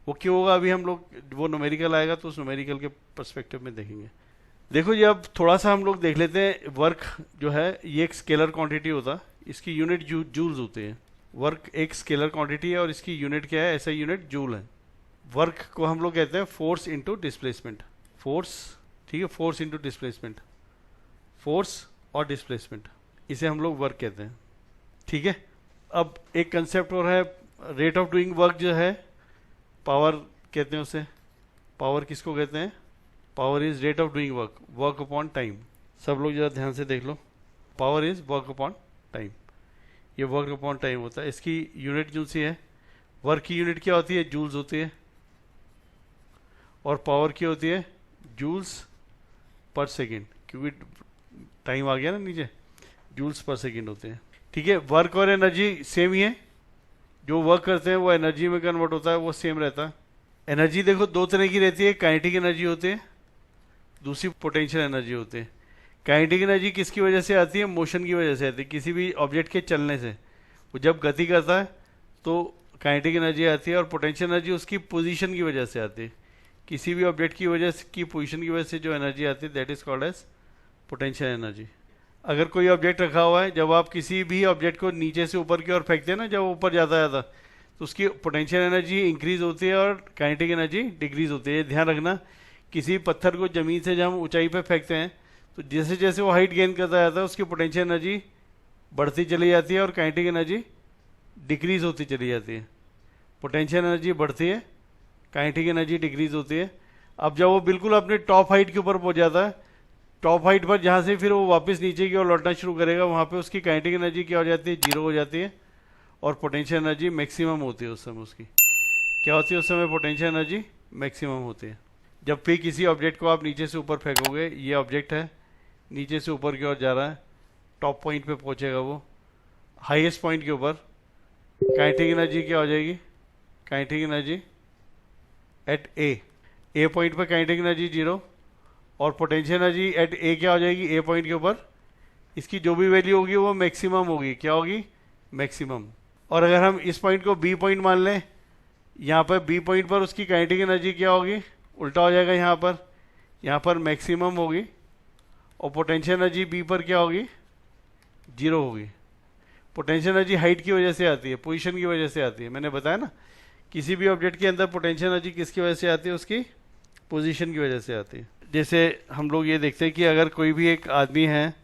वो क्यों होगा, अभी हम लोग वो न्यूमेरिकल आएगा तो उस न्यूमेरिकल के पर्सपेक्टिव में देखेंगे। देखो जी, अब थोड़ा सा हम लोग देख लेते हैं। वर्क जो है ये एक स्केलर क्वांटिटी होता है, इसकी यूनिट जूल्स होते हैं। वर्क एक स्केलर क्वांटिटी है और इसकी यूनिट क्या है, ऐसा यूनिट जूल है। वर्क को हम लोग कहते हैं फोर्स इनटू डिस्प्लेसमेंट, फोर्स, ठीक है, फोर्स इनटू डिस्प्लेसमेंट, फोर्स और डिस्प्लेसमेंट, इसे हम लोग वर्क कहते हैं। ठीक है, अब एक कंसेप्ट और है, रेट ऑफ डूइंग वर्क जो है, पावर कहते हैं उसे। पावर किसको कहते हैं, power is rate of doing work, work upon time. सब लोग जरा ध्यान से देख लो, power is work upon time, ये वर्क अपॉन टाइम होता है। इसकी यूनिट जो सी है, वर्क की यूनिट क्या होती है, जूल्स होती है, और पावर की होती है जूल्स पर सेकेंड, क्योंकि टाइम आ गया ना नीचे, जूल्स पर सेकेंड होते हैं। ठीक है, वर्क और एनर्जी सेम ही है, जो वर्क करते हैं वो एनर्जी में कन्वर्ट होता है, वो सेम रहता है। एनर्जी देखो दो तरह की रहती है, काइनेटिक एनर्जी होती है, दूसरी पोटेंशियल एनर्जी होती है। काइनेटिक एनर्जी किसकी वजह से आती है, मोशन की वजह से आती है, किसी भी ऑब्जेक्ट के चलने से। वो जब गति करता है तो काइनेटिक एनर्जी आती है, और पोटेंशियल एनर्जी उसकी पोजीशन की वजह से आती है। किसी भी ऑब्जेक्ट की वजह से, की पोजीशन की वजह से जो एनर्जी आती है, that is called as potential energy. अगर कोई ऑब्जेक्ट रखा हुआ है, जब आप किसी भी ऑब्जेक्ट को नीचे से ऊपर की ओर फेंकते हैं ना, जब ऊपर जाता है तो उसकी पोटेंशियल एनर्जी इंक्रीज होती है और काइनेटिक एनर्जी डिक्रीज होती है। ध्यान रखना, किसी पत्थर को जमीन से जब हम ऊंचाई पे फेंकते हैं तो जैसे जैसे वो हाइट गेन करता जाता है, उसकी पोटेंशियल एनर्जी बढ़ती चली जाती है और काइनेटिक एनर्जी डिक्रीज होती चली जाती है। पोटेंशियल एनर्जी बढ़ती है, काइनेटिक एनर्जी डिक्रीज होती है। अब जब वो बिल्कुल अपने टॉप हाइट के ऊपर पहुंच जाता है, टॉप हाइट पर जहाँ से फिर वो वापस नीचे की ओर लौटना शुरू करेगा, वहाँ पे उसकी काइनेटिक एनर्जी क्या हो जाती है, जीरो हो जाती है, और पोटेंशियल एनर्जी मैक्सिमम होती है उस समय। उसकी क्या होती है उस समय, पोटेंशियल एनर्जी मैक्सिमम होती है। जब भी किसी ऑब्जेक्ट को आप नीचे से ऊपर फेंकोगे, ये ऑब्जेक्ट है नीचे से ऊपर की ओर जा रहा है, टॉप पॉइंट पे पहुंचेगा, वो हाईएस्ट पॉइंट के ऊपर, काइनेटिक एनर्जी क्या हो जाएगी, kinetic energy at A point पर काइनेटिक एनर्जी जीरो, और पोटेंशियल एनर्जी एट ए क्या हो जाएगी, ए पॉइंट के ऊपर, इसकी जो भी वैल्यू होगी वो मैक्सिमम होगी। क्या होगी, मैक्सिमम। और अगर हम इस पॉइंट को बी पॉइंट मान लें, यहाँ पर बी पॉइंट पर उसकी काइनेटिक एनर्जी क्या होगी, उल्टा हो जाएगा, यहाँ पर मैक्सिमम होगी, और पोटेंशियल एनर्जी बी पर क्या होगी, जीरो होगी। पोटेंशियल एनर्जी हाइट की वजह से आती है, पोजीशन की वजह से आती है। मैंने बताया ना, किसी भी ऑब्जेक्ट के अंदर पोटेंशियल एनर्जी किसकी वजह से आती है, उसकी पोजीशन की वजह से आती है। जैसे हम लोग ये देखते हैं कि अगर कोई भी एक आदमी है,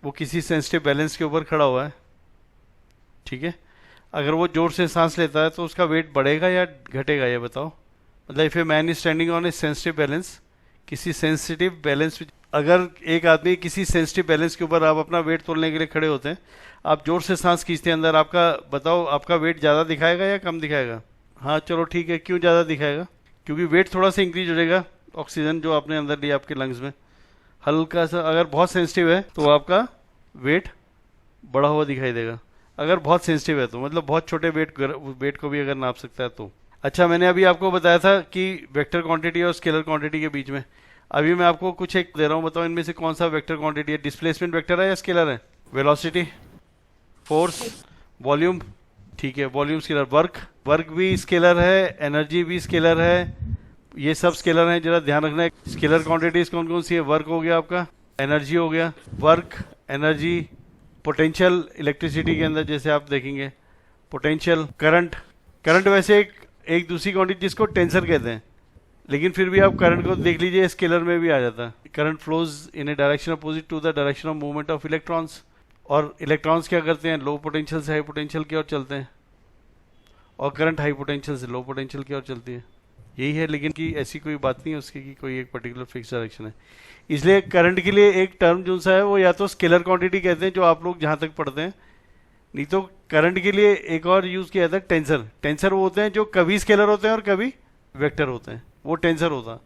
वो किसी सेंसिटिव बैलेंस के ऊपर खड़ा हुआ है, ठीक है, अगर वो जोर से सांस लेता है तो उसका वेट बढ़ेगा या घटेगा, ये बताओ। मतलब if a man is standing on A sensitive balance, किसी सेंसिटिव बैलेंस, अगर एक आदमी किसी सेंसिटिव बैलेंस के ऊपर, आप अपना वेट तोलने के लिए खड़े होते हैं, आप जोर से सांस खींचते हैं अंदर, आपका बताओ, आपका वेट ज़्यादा दिखाएगा या कम दिखाएगा। हाँ चलो ठीक है, क्यों ज़्यादा दिखाएगा, क्योंकि वेट थोड़ा सा इंक्रीज हो जाएगा, ऑक्सीजन जो आपने अंदर लिया आपके लंग्स में, हल्का सा। अगर बहुत सेंसिटिव है तो आपका वेट बढ़ा हुआ दिखाई देगा, अगर बहुत सेंसिटिव है तो, मतलब बहुत छोटे वेट को भी अगर नाप सकता है तो। अच्छा, मैंने अभी आपको बताया था कि वेक्टर क्वांटिटी और स्केलर क्वांटिटी के बीच में, अभी मैं आपको कुछ एक दे रहा हूँ, बताओ इनमें से कौन सा वेक्टर क्वांटिटी है, डिस्प्लेसमेंट वेक्टर है या स्केलर है, वेलोसिटी, फोर्स, वॉल्यूम, ठीक है, वॉल्यूम स्केलर, वर्क भी स्केलर है, एनर्जी भी स्केलर है, ये सब स्केलर हैं, जरा ध्यान रखना है। स्केलर क्वांटिटीज कौन कौन सी है, वर्क हो गया आपका, एनर्जी हो गया, वर्क, एनर्जी, पोटेंशियल, इलेक्ट्रिसिटी के अंदर जैसे आप देखेंगे, पोटेंशियल, करंट वैसे एक दूसरी क्वांटिटी जिसको टेंसर कहते हैं, लेकिन फिर भी आप करंट को देख लीजिए, स्केलर में भी आ जाता है। Current flows in a direction opposite to the direction of movement of electrons. और इलेक्ट्रॉन्स क्या करते हैं, लो पोटेंशियल से हाई पोटेंशियल की ओर चलते हैं, और करंट हाई पोटेंशियल से लो पोटेंशियल की ओर चलती है। यही है, लेकिन कि ऐसी कोई बात नहीं है उसकी कि कोई एक पर्टिकुलर फिक्स डायरेक्शन है। इसलिए करंट के लिए एक टर्म जो सा है वो या तो स्केलर क्वांटिटी कहते हैं, जो आप लोग जहाँ तक पढ़ते हैं, नहीं तो करंट के लिए एक और यूज किया जाता है टेंसर। टेंसर वो होते हैं जो कभी स्केलर होते हैं और कभी वेक्टर होते हैं, वो टेंसर होता है।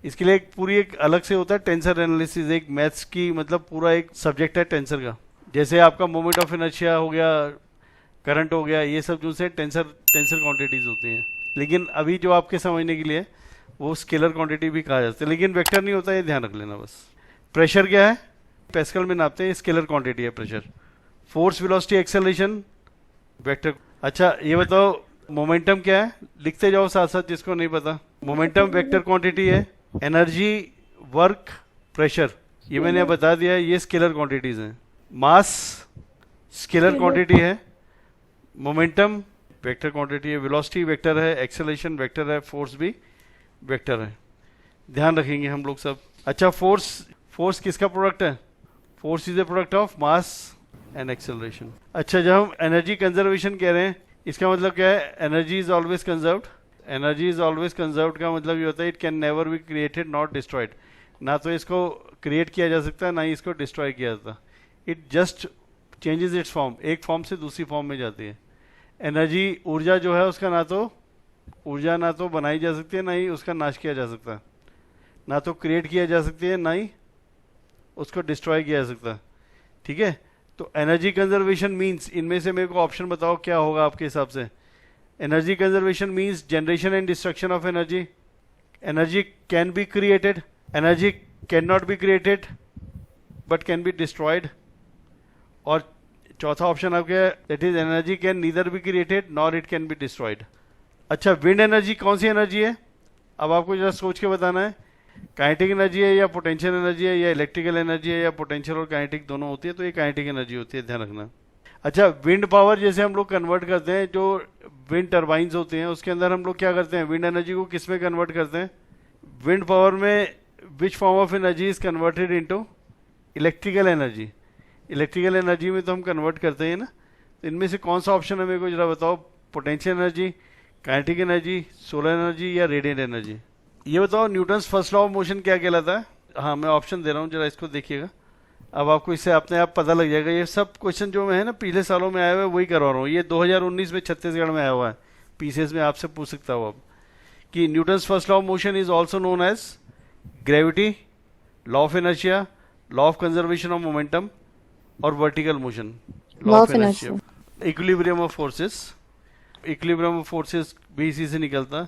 इसके लिए एक पूरी एक अलग से होता है टेंसर एनालिसिस, एक मैथ्स की मतलब पूरा एक सब्जेक्ट है टेंसर का। जैसे आपका मोमेंट ऑफ इनर्शिया हो गया, करंट हो गया, ये सब जो से टेंसर क्वांटिटीज होती हैं। लेकिन अभी जो आपके समझने के लिए वो स्केलर क्वांटिटी भी कहा जाता है, लेकिन वेक्टर नहीं होता, ये ध्यान रख लेना बस। प्रेशर क्या है, पैस्कल में नापते हैं, स्केलर क्वांटिटी है pressure. Force, velocity, acceleration, vector. अच्छा ये बताओ मोमेंटम क्या है, लिखते जाओ साथ साथ जिसको नहीं पता। मोमेंटम वेक्टर क्वांटिटी है। एनर्जी, वर्क, प्रेशर, ये मैंने बता दिया है, ये स्केलर क्वांटिटीज हैं। मास स्केलर क्वांटिटी है, मोमेंटम वेक्टर क्वांटिटी है, वेलोसिटी वेक्टर है, एक्सेलरेशन वेक्टर है, फोर्स भी वेक्टर है। ध्यान रखेंगे हम लोग सब। अच्छा फोर्स किसका प्रोडक्ट है, force is a product of mass and acceleration. अच्छा जब हम एनर्जी कंजर्वेशन कह रहे हैं, इसका मतलब क्या है, energy is always conserved. Energy is always conserved का मतलब ये होता है it can never be created not destroyed. ना तो इसको क्रिएट किया जा सकता है, ना ही इसको डिस्ट्रॉय किया जाता। It just changes it's form, एक फॉर्म से दूसरी फॉर्म में जाती है। एनर्जी ऊर्जा जो है उसका ऊर्जा ना तो बनाई जा सकती है, ना ही उसका नाश किया जा सकता, ना तो क्रिएट किया जा सकती है, ना ही उसको डिस्ट्रॉय किया जा सकता। ठीक है, तो एनर्जी कंजर्वेशन मीन्स, इनमें से मेरे को ऑप्शन बताओ क्या होगा आपके हिसाब से। Energy conservation means generation and destruction of energy. Energy can be created, energy can not be created but can be destroyed. और चौथा ऑप्शन आपका that is energy can neither be created nor it can be destroyed. अच्छा wind energy कौन सी energy है, अब आपको जरा सोच के बताना है। काइनेटिक एनर्जी है या पोटेंशियल एनर्जी है या इलेक्ट्रिकल एनर्जी है, या पोटेंशियल और काइनेटिक दोनों होती है, तो ये काइनेटिक एनर्जी होती है, ध्यान रखना। अच्छा विंड पावर जैसे हम लोग कन्वर्ट करते हैं, जो विंड टर्बाइंस होते हैं उसके अंदर हम लोग क्या करते हैं, विंड एनर्जी को किस में कन्वर्ट करते हैं, विंड पावर में which form of energy is converted into electrical energy. Electrical energy में तो हम कन्वर्ट करते हैं ना, तो इनमें से कौन सा ऑप्शन है मेरे को जरा बताओ, potential energy, kinetic energy, solar energy या रेडिएंट एनर्जी। ये बताओ Newton's first law of motion क्या कहलाता है। हाँ मैं ऑप्शन दे रहा हूँ, जरा इसको देखिएगा, अब आपको इससे अपने आप पता लग जाएगा। ये सब क्वेश्चन जो है ना पिछले सालों में आया हुआ है वही करवा रहा हूँ। ये 2019 में छत्तीसगढ़ में आया हुआ है, पीसीएस में आपसे पूछ सकता हूँ अब कि Newton's first law of motion is also known as gravity, law of inertia, law of conservation of momentum और vertical motion, law of inertia, equilibrium of forces. Equilibrium of forces भी इसी से निकलता,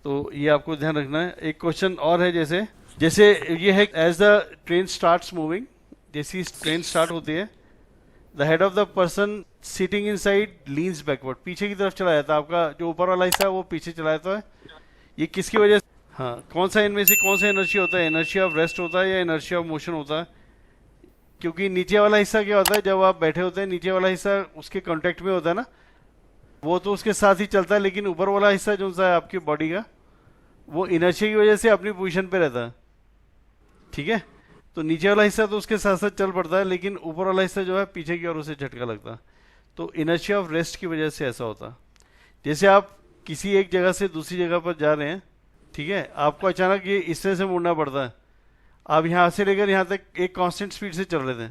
तो ये आपको ध्यान रखना है। एक क्वेश्चन और है, जैसे ये है as the train starts moving, जैसी ट्रेन स्टार्ट होती है the head of the person sitting inside leans backward, पीछे की तरफ चला जाता है, आपका जो ऊपर वाला हिस्सा है वो पीछे चला जाता है। ये किसकी वजह से, हाँ कौन सा इनमें से कौन सा इनर्शिया होता है, इनर्शिया ऑफ रेस्ट होता है या इनर्शिया ऑफ मोशन होता है। क्योंकि नीचे वाला हिस्सा क्या होता है, जब आप बैठे होते हैं नीचे वाला हिस्सा उसके कॉन्टेक्ट में होता है ना, वो तो उसके साथ ही चलता है, लेकिन ऊपर वाला हिस्सा जो सा है आपकी बॉडी का, वो इनर्शिया की वजह से अपनी पोजीशन पे रहता है। ठीक है, तो नीचे वाला हिस्सा तो उसके साथ साथ चल पड़ता है, लेकिन ऊपर वाला हिस्सा जो है पीछे की ओर उसे झटका लगता है। तो इनर्शिया ऑफ रेस्ट की वजह से ऐसा होता है। जैसे आप किसी एक जगह से दूसरी जगह पर जा रहे हैं, ठीक है, आपको अचानक ये इस तरह से मुड़ना पड़ता है। आप यहाँ से लेकर यहाँ तक एक कांस्टेंट स्पीड से चल रहे थे,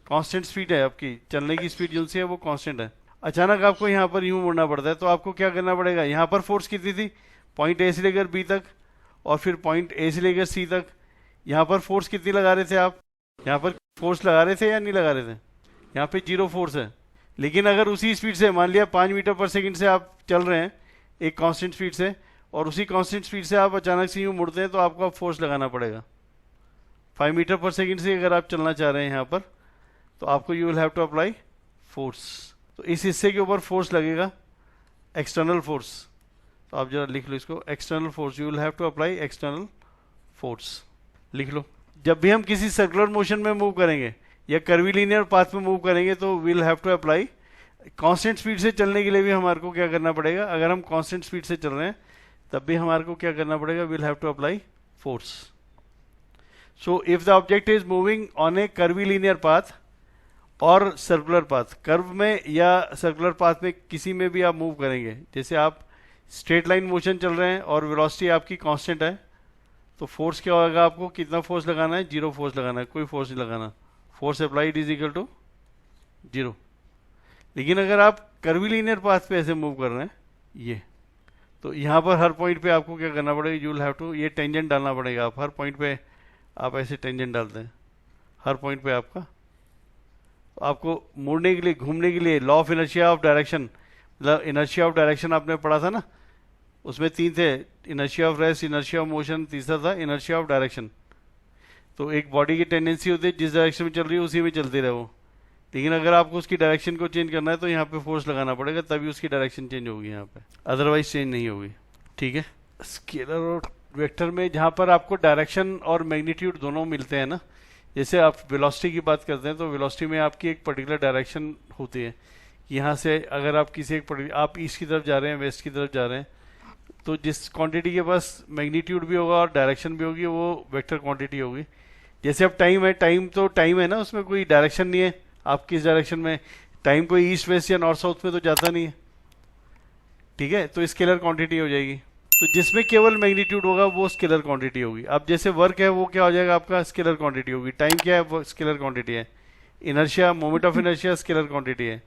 कांस्टेंट स्पीड है आपकी चलने की स्पीड जो सी है वो कांस्टेंट है। अचानक आपको यहाँ पर यूं मुड़ना पड़ता है, तो आपको क्या करना पड़ेगा, यहाँ पर फोर्स कितनी थी, पॉइंट ए से लेकर बी तक, और फिर पॉइंट ए से लेकर सी तक, यहाँ पर फोर्स कितनी लगा रहे थे आप, यहाँ पर फोर्स लगा रहे थे या नहीं लगा रहे थे, यहाँ पे 0 फोर्स है। लेकिन अगर उसी स्पीड से मान लिया 5 मीटर पर सेकंड से आप चल रहे हैं एक कांस्टेंट स्पीड से, और उसी कांस्टेंट स्पीड से आप अचानक से यूं मुड़ते हैं, तो आपको फोर्स लगाना पड़ेगा। 5 मीटर पर सेकंड से अगर आप चलना चाह रहे हैं यहाँ पर, तो आपको you will have to apply force. तो इस हिस्से के ऊपर फोर्स लगेगा, एक्सटर्नल फोर्स। तो आप जरा लिख लो इसको, external force, you will have to apply external force, लिख लो। जब भी हम किसी सर्कुलर मोशन में मूव करेंगे या कर्वीलिनियर पाथ में मूव करेंगे, तो will have to apply constant speed से चलने के लिए भी हमारे को क्या करना पड़ेगा, अगर हम कांस्टेंट स्पीड से चल रहे हैं तब भी हमारे को क्या करना पड़ेगा, will have to apply force. So if the object is moving on a curvy linear path और सर्कुलर पाथ, कर्व में या सर्कुलर पाथ में किसी में भी आप मूव करेंगे, जैसे आप स्ट्रेट लाइन मोशन चल रहे हैं और वेलोसिटी आपकी कांस्टेंट है, तो फोर्स क्या होगा, आपको कितना फोर्स लगाना है, 0 फोर्स लगाना है, कोई फोर्स नहीं लगाना. Force applied is equal to 0. लेकिन अगर आप कर्वी लीनियर पाथ पे ऐसे मूव कर रहे हैं ये, तो यहाँ पर हर पॉइंट पे आपको क्या करना पड़ेगा, यू विल हैव टू, ये टेंजेंट डालना पड़ेगा. आप हर पॉइंट पे आप ऐसे टेंजेंट डालते हैं, हर पॉइंट पे आपका, आपको मुड़ने के लिए, घूमने के लिए, law of inertia of direction, मतलब इनर्शिया ऑफ डायरेक्शन आपने पढ़ा था ना, उसमें 3 थे, inertia of rest, inertia of motion, तीसरा था इनर्शिया ऑफ डायरेक्शन. तो एक बॉडी की टेंडेंसी होती है जिस डायरेक्शन में चल रही है उसी में चलते रहे वो, लेकिन अगर आपको उसकी डायरेक्शन को चेंज करना है तो यहाँ पे फोर्स लगाना पड़ेगा, तभी उसकी डायरेक्शन चेंज होगी यहाँ पे, अदरवाइज चेंज नहीं होगी. ठीक है. स्केलर और वेक्टर में जहाँ पर आपको डायरेक्शन और मैग्नीट्यूड दोनों मिलते हैं ना, जैसे आप वेलोसिटी की बात करते हैं तो वेलोसिटी में आपकी एक पर्टिकुलर डायरेक्शन होती है. यहाँ से अगर आप किसी एक आप ईस्ट की तरफ जा रहे हैं, वेस्ट की तरफ जा रहे हैं, तो जिस क्वांटिटी के पास मैग्नीट्यूड भी होगा और डायरेक्शन भी होगी वो वेक्टर क्वांटिटी होगी. जैसे अब टाइम है, टाइम तो टाइम है ना, उसमें कोई डायरेक्शन नहीं है, आप किस डायरेक्शन में, टाइम कोई ईस्ट वेस्ट या नॉर्थ साउथ में तो जाता नहीं है. ठीक है, तो स्केलर क्वांटिटी हो जाएगी. तो जिसमें केवल मैग्नीट्यूड होगा वो स्केलर क्वांटिटी होगी. अब जैसे वर्क है वो क्या हो जाएगा आपका, स्केलर क्वांटिटी होगी. टाइम क्या है, वो स्केलर क्वांटिटी है. Inertia, moment of inertia scalar quantity है.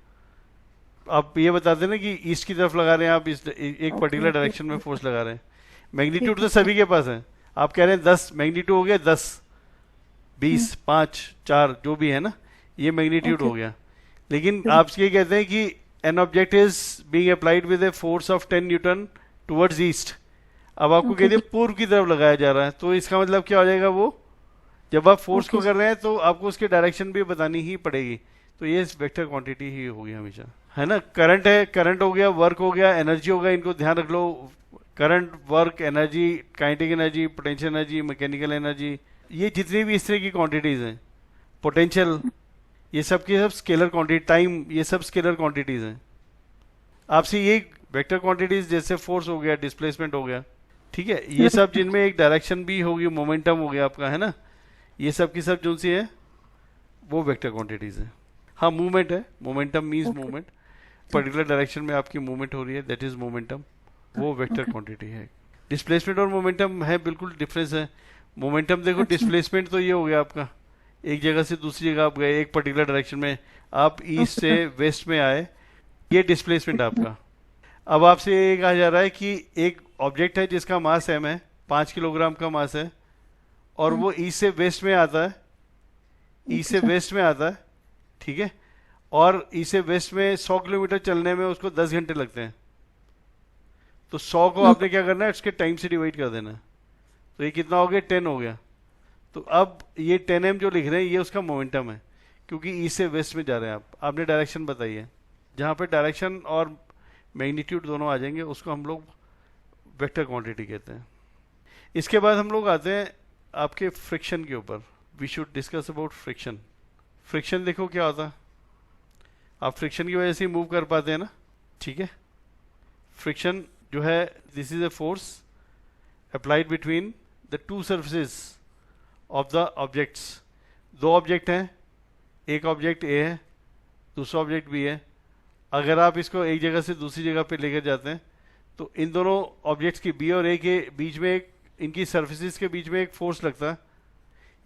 आप ये बताते हैं ना कि ईस्ट की तरफ लगा रहे हैं आप, इस एक पर्टिकुलर डायरेक्शन में फोर्स लगा रहे हैं. मैग्नीट्यूड तो सभी के पास है. आप कह रहे हैं 10 मैग्नीट्यूड हो गया, 10, 20, 5, 4 जो भी है ना, ये मैग्नीट्यूड हो गया. लेकिन आप ये कहते हैं कि an object is being applied with a force of 10 Newton towards east. अब आपको कह दिया पूर्व की तरफ लगाया जा रहा है, तो इसका मतलब क्या हो जाएगा, वो जब आप फोर्स को कर रहे हैं तो आपको उसकी डायरेक्शन भी बतानी ही पड़ेगी. तो ये वेक्टर क्वांटिटी ही होगी हमेशा, है ना. करंट है, करंट हो गया, वर्क हो गया, एनर्जी हो गया, इनको ध्यान रख लो. Current, work, energy, kinetic energy, potential energy, mechanical energy, ये जितनी भी इस तरह की क्वांटिटीज हैं, पोटेंशियल, ये सब की सब स्केलर क्वांटिटी, टाइम, ये सब स्केलर क्वांटिटीज हैं. आपसे ये वेक्टर क्वांटिटीज जैसे फोर्स हो गया, डिस्प्लेसमेंट हो गया, ठीक है, ये सब जिनमें एक डायरेक्शन भी होगी, मोमेंटम हो गया आपका, है ना, ये सब की सब जो सी है वो वेक्टर क्वांटिटीज है. हाँ, मूवमेंट है, momentum means movement, particular direction में आपकी मूवमेंट हो रही है, दैट इज मोमेंटम, वो वेक्टर क्वांटिटी है. डिस्प्लेसमेंट और मोमेंटम है बिल्कुल डिफरेंस है. मोमेंटम देखो, डिस्प्लेसमेंट तो ये हो गया आपका, एक जगह से दूसरी जगह आप गए, एक पर्टिकुलर डायरेक्शन में, आप ईस्ट से वेस्ट में आए, ये डिस्प्लेसमेंट आपका. अब आपसे ये कहा जा रहा है कि एक ऑब्जेक्ट है जिसका मास m है, 5 किलोग्राम का मास है, और वो ईस्ट से वेस्ट में आता है, ईस्ट से वेस्ट में आता है, ठीक है, और ईस्ट से वेस्ट में 100 किलोमीटर चलने में उसको 10 घंटे लगते हैं. तो 100 को आपने क्या करना है, उसके टाइम से डिवाइड कर देना है. तो ये कितना हो गया, 10 हो गया. तो अब ये 10m जो लिख रहे हैं ये उसका मोमेंटम है, क्योंकि ईस्ट से वेस्ट में जा रहे हैं आप. आपने डायरेक्शन बताई है, जहाँ पे डायरेक्शन और मैग्नीट्यूड दोनों आ जाएंगे उसको हम लोग वेक्टर क्वांटिटी कहते हैं. इसके बाद हम लोग आते हैं आपके फ्रिक्शन के ऊपर. We should discuss about friction. Friction देखो क्या होता है, आप फ्रिक्शन की वजह से मूव कर पाते हैं ना, ठीक है. फ्रिक्शन जो है, this is a force applied between the two surfaces of the objects. दो ऑब्जेक्ट हैं, एक ऑब्जेक्ट ए है, दूसरा ऑब्जेक्ट बी है. अगर आप इसको एक जगह से दूसरी जगह पे लेकर जाते हैं तो इन दोनों ऑब्जेक्ट्स की बी और ए के बीच में एक, इनकी सर्फेसिस के बीच में एक फोर्स लगता है.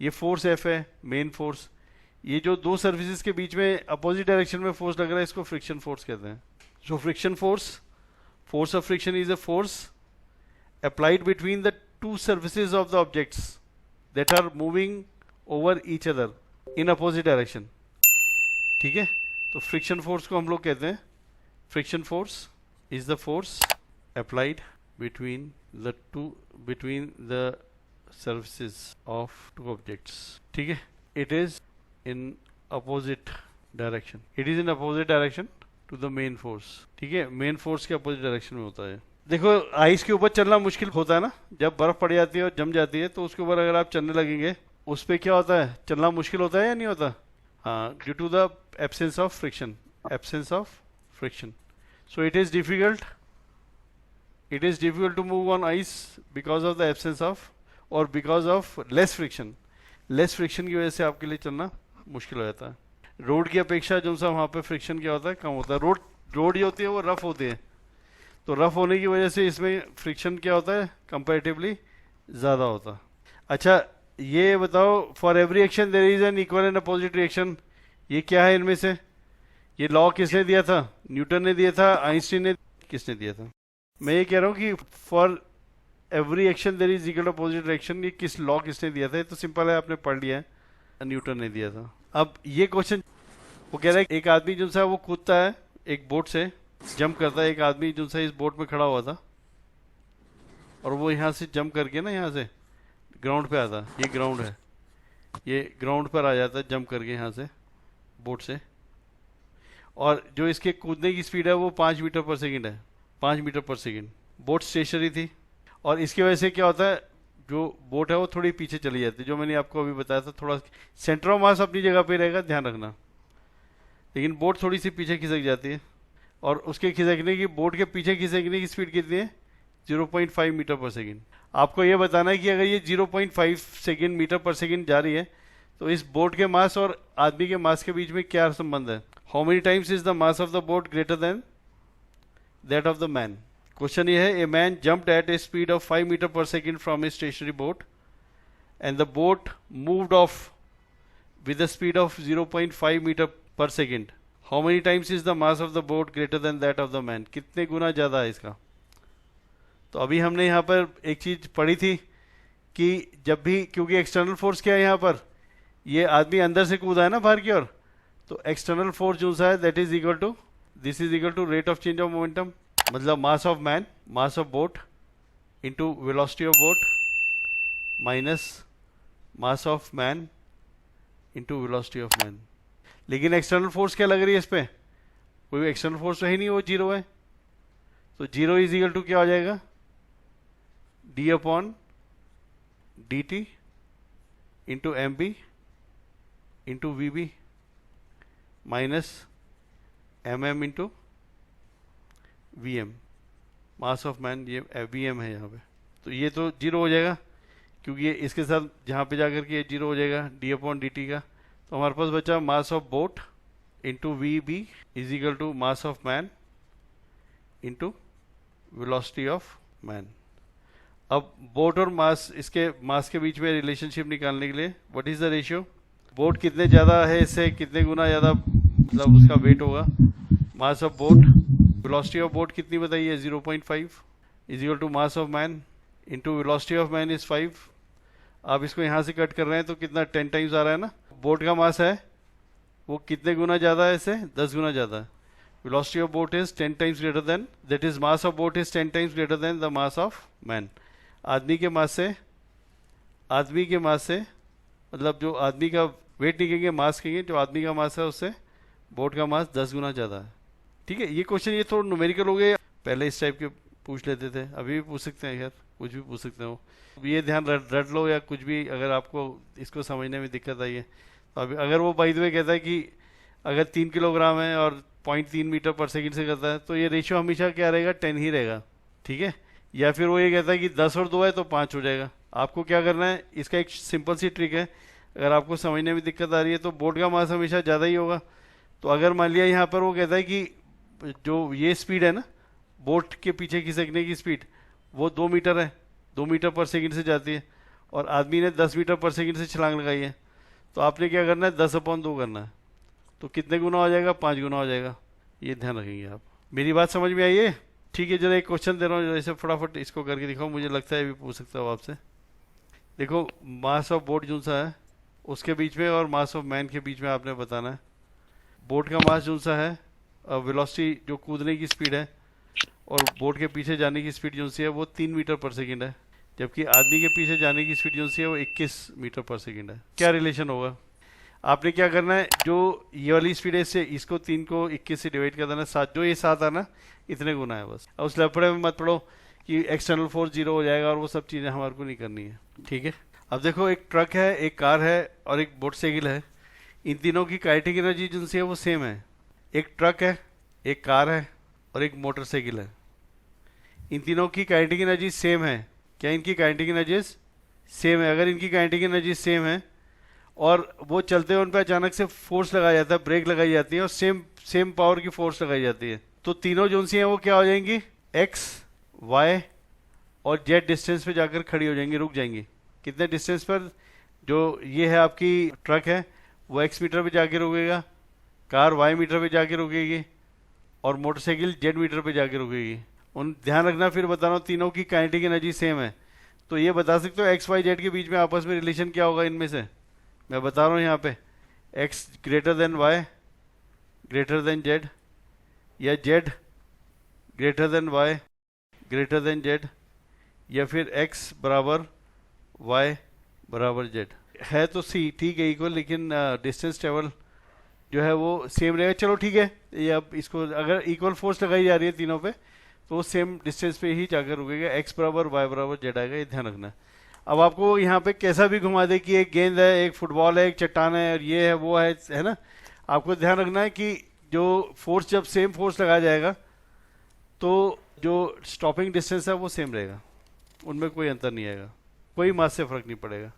ये फोर्स एफ है, मेन फोर्स. ये जो दो सर्फेसिस के बीच में अपोजिट डायरेक्शन में फोर्स लग रहा है, इसको फ्रिक्शन फोर्स कहते हैं. So friction force, force of friction is a force applied between the two surfaces of the objects that are moving over each other in opposite direction. ठीक है, तो फ्रिक्शन फोर्स को हम लोग कहते हैं, friction force is the force applied between the surfaces of two objects. ठीक है, it is in opposite direction, it is in opposite direction to the main force. ठीक है, मेन फोर्स के अपोजिट डायरेक्शन में होता है. देखो, आइस के ऊपर चलना मुश्किल होता है ना, जब बर्फ पड़ जाती है और जम जाती है तो उसके ऊपर अगर आप चलने लगेंगे उस पर क्या होता है, चलना मुश्किल होता है या नहीं होता. हाँ, due to the absence of friction. So it is difficult it is difficult to move on ice because of the absence of और because of less friction. Less friction की वजह से आपके लिए चलना मुश्किल हो जाता है। रोड की अपेक्षा जो सा वहाँ पे फ्रिक्शन क्या होता है, कम होता है। रोड जो होती है वो रफ होती है, तो रफ होने की वजह से इसमें फ्रिक्शन क्या होता है, कंपैरेटिवली ज़्यादा होता है। अच्छा ये बताओ, for every action there is an equal and opposite reaction, ये क्या है इनमें से? ये लॉ किसने दिया था? न्यूटन ने दिया था, आइंस्टीन ने, किसने दिया था? मैं ये कह रहा हूँ कि for every action there is equal opposite reaction, ये किस लॉ किसने दिया था? ये तो सिंपल है, आपने पढ़ लिया है, न्यूटन ने दिया था। अब ये क्वेश्चन वो कह रहा है एक आदमी जो सा वो कूदता है एक बोट से, जंप करता है। एक आदमी जो सा इस बोट में खड़ा हुआ था और वो यहाँ से जंप करके ना यहाँ से ग्राउंड पे आता, ये ग्राउंड है, ये ग्राउंड पर आ जाता है जंप करके यहाँ से बोट से, और जो इसके कूदने की स्पीड है वो 5 मीटर पर सेकंड है, 5 metre per second. Boat stationery थी और इसकी वजह से क्या होता है, जो बोट है वो थोड़ी पीछे चली जाती है, जो मैंने आपको अभी बताया था। थोड़ा सेंटर ऑफ मास अपनी जगह पे रहेगा, ध्यान रखना, लेकिन बोट थोड़ी सी पीछे खिसक जाती है। और उसके खिसकने की, बोट के पीछे खिसकने की स्पीड कितनी है? 0.5 मीटर पर सेकंड। आपको ये बताना है कि अगर ये 0.5 सेकंड मीटर पर सेकंड जा रही है तो इस बोट के मास और आदमी के मास के बीच में क्या संबंध है? How many times is the mass of the boat greater than that of the man? Question ये है, a man jumped at a speed of 5 metre per second from a stationary boat and the boat moved off with the speed of 0.5 metre per second. How many times is the mass of the boat greater than that of the man? कितने गुना ज़्यादा है इसका? तो अभी हमने यहाँ पर एक चीज़ पढ़ी थी कि जब भी, क्योंकि एक्सटर्नल फोर्स क्या है यहाँ पर, ये आदमी अंदर से कूदा है ना बाहर की ओर, तो एक्सटर्नल फोर्स जो सा है that is equal to, this is equal to rate of change of momentum, मतलब mass of man, mass of boat into velocity of boat minus mass of man into velocity of man. लेकिन external force क्या लग रही है इस पर? कोई external force तो है नहीं, वो जीरो है। तो जीरो इज इक्वल टू क्या हो जाएगा? D upon d t into m b into v b minus m m into v m, mass of man, ये वी एम है यहाँ पे। तो ये तो जीरो हो जाएगा, क्योंकि ये इसके साथ जहाँ पे जाकर के ये जीरो हो जाएगा डी अपॉन डी टी का। तो हमारे पास बचा mass of boat into v b is equal to mass of man into velocity of man. अब बोट और मास, इसके मास के बीच में रिलेशनशिप निकालने के लिए what is the ratio? Boat कितने ज़्यादा है इससे, कितने गुना ज़्यादा मतलब उसका वेट होगा? Mass of boat, velocity of boat कितनी बताइए? 0.5 is equal to mass of man into velocity of man is 5। आप इसको यहाँ से कट कर रहे हैं तो कितना, 10 टाइम्स आ रहा है ना। बोट का मास है वो कितने गुना ज़्यादा है इससे? 10 गुना ज़्यादा है। Velocity of boat is 10 times greater than, that is mass of boat is 10 times greater than the mass of man. आदमी के मास से मतलब जो आदमी का वेट नहीं कहेंगे, मास कहेंगे, जो आदमी का मास है उससे बोट का मास 10 गुना ज़्यादा है। ठीक है, ये क्वेश्चन ये थोड़ा न्यूमेरिकल हो गए, पहले इस टाइप के पूछ लेते थे, अभी भी पूछ सकते हैं, खैर कुछ भी पूछ सकते हो। ये ध्यान रट लो, या कुछ भी अगर आपको इसको समझने में दिक्कत आई है तो अभी, अगर वो बाय द वे कहता है कि अगर 3 किलोग्राम है और 0.3 मीटर पर सेकंड से करता है तो ये रेशियो हमेशा क्या रहेगा? 10 ही रहेगा। ठीक है, या फिर वो ये कहता है कि 10 और 2 है तो 5 हो जाएगा। आपको क्या करना है, इसका एक सिंपल सी ट्रिक है, अगर आपको समझने में दिक्कत आ रही है तो बोट का मास हमेशा ज़्यादा ही होगा। तो अगर मान लिया यहाँ पर वो कहता है कि जो ये स्पीड है ना, बोट के पीछे खिसकने की स्पीड, वो 2 मीटर है, 2 मीटर पर सेकंड से जाती है, और आदमी ने 10 मीटर पर सेकंड से छलांग लगाई है, तो आपने क्या करना है? 10/2 करना है। तो कितने गुना हो जाएगा? 5 गुना हो जाएगा। ये ध्यान रखेंगे आप। मेरी बात समझ में आई है? ठीक है, जरा एक क्वेश्चन दे रहा हूँ, जैसे फटाफट इसको करके दिखाओ, मुझे लगता है भी पूछ सकता हूँ आपसे। देखो, मास ऑफ बोट जो सा है उसके बीच में और मास ऑफ मैन के बीच में आपने बताना है। बोट का मास जो सा है, वेलोसिटी जो कूदने की स्पीड है, और बोट के पीछे जाने की स्पीड जो सी है वो 3 मीटर पर सेकंड है, जबकि आदमी के पीछे जाने की स्पीड जो सी है वो 21 मीटर पर सेकंड है। क्या रिलेशन होगा? आपने क्या करना है, जो ये वाली स्पीड है इससे, इसको 3 को 21 से डिवाइड कर देना, 7, जो ये 7 आना इतने गुना है बस। अब उस लफड़े में मत पड़ो कि एक्सटर्नल फोर्स 0 हो जाएगा और वो सब चीज़ें हमारे को नहीं करनी है। ठीक है, अब देखो, एक ट्रक है, एक कार है और एक मोटरसाइकिल है। इन तीनों की काइनेटिक एनर्जी जिनसे है वो सेम है। एक ट्रक है, एक कार है और एक मोटरसाइकिल है। इन तीनों की काइनेटिक एनर्जी सेम है। क्या इनकी काइनेटिक एनर्जीज सेम है? अगर इनकी काइनेटिक एनर्जी सेम है और वो चलते हुए उन पर अचानक से फोर्स लगाया जाता है, ब्रेक लगाई जाती है और सेम पावर की फोर्स लगाई जाती है, तो तीनों जो सी हैं वो क्या हो जाएंगी? एक्स, वाई और जेड डिस्टेंस पे जाकर खड़ी हो जाएंगी, रुक जाएंगी। कितने डिस्टेंस पर? जो ये है आपकी ट्रक है वो एक्स मीटर पे जाके रुकेगा, कार वाई मीटर पे जाके रुकेगी और मोटरसाइकिल जेड मीटर पे जाके रुकेगी। उन ध्यान रखना, फिर बता रहा हूँ तीनों की काइनेटिक एनर्जी सेम है, तो ये बता सकते हो एक्स वाई जेड के बीच में आपस में रिलेशन क्या होगा इनमें से? मैं बता रहा हूँ यहाँ पे, X greater than Y greater than Z, या Z greater than Y greater than Z, या फिर एक्स बराबर वाई बराबर जेड। है तो सी ठीक है इक्वल, लेकिन डिस्टेंस ट्रेवल जो है वो सेम रहेगा। चलो ठीक है, ये अब इसको अगर इक्वल फोर्स लगाई जा रही है तीनों पे तो वो सेम डिस्टेंस पे ही जाकर रुकेगा, एक्स बराबर वाई बराबर जेड आएगा, ये ध्यान रखना। अब आपको यहाँ पे कैसा भी घुमा दे कि एक गेंद है, एक फुटबॉल है, एक चट्टान है और ये है वो है ना, आपको ध्यान रखना है कि जो फोर्स, जब सेम फोर्स लगाया जाएगा तो जो स्टॉपिंग डिस्टेंस है वो सेम रहेगा, उनमें कोई अंतर नहीं आएगा, कोई मास से फर्क नहीं पड़ेगा।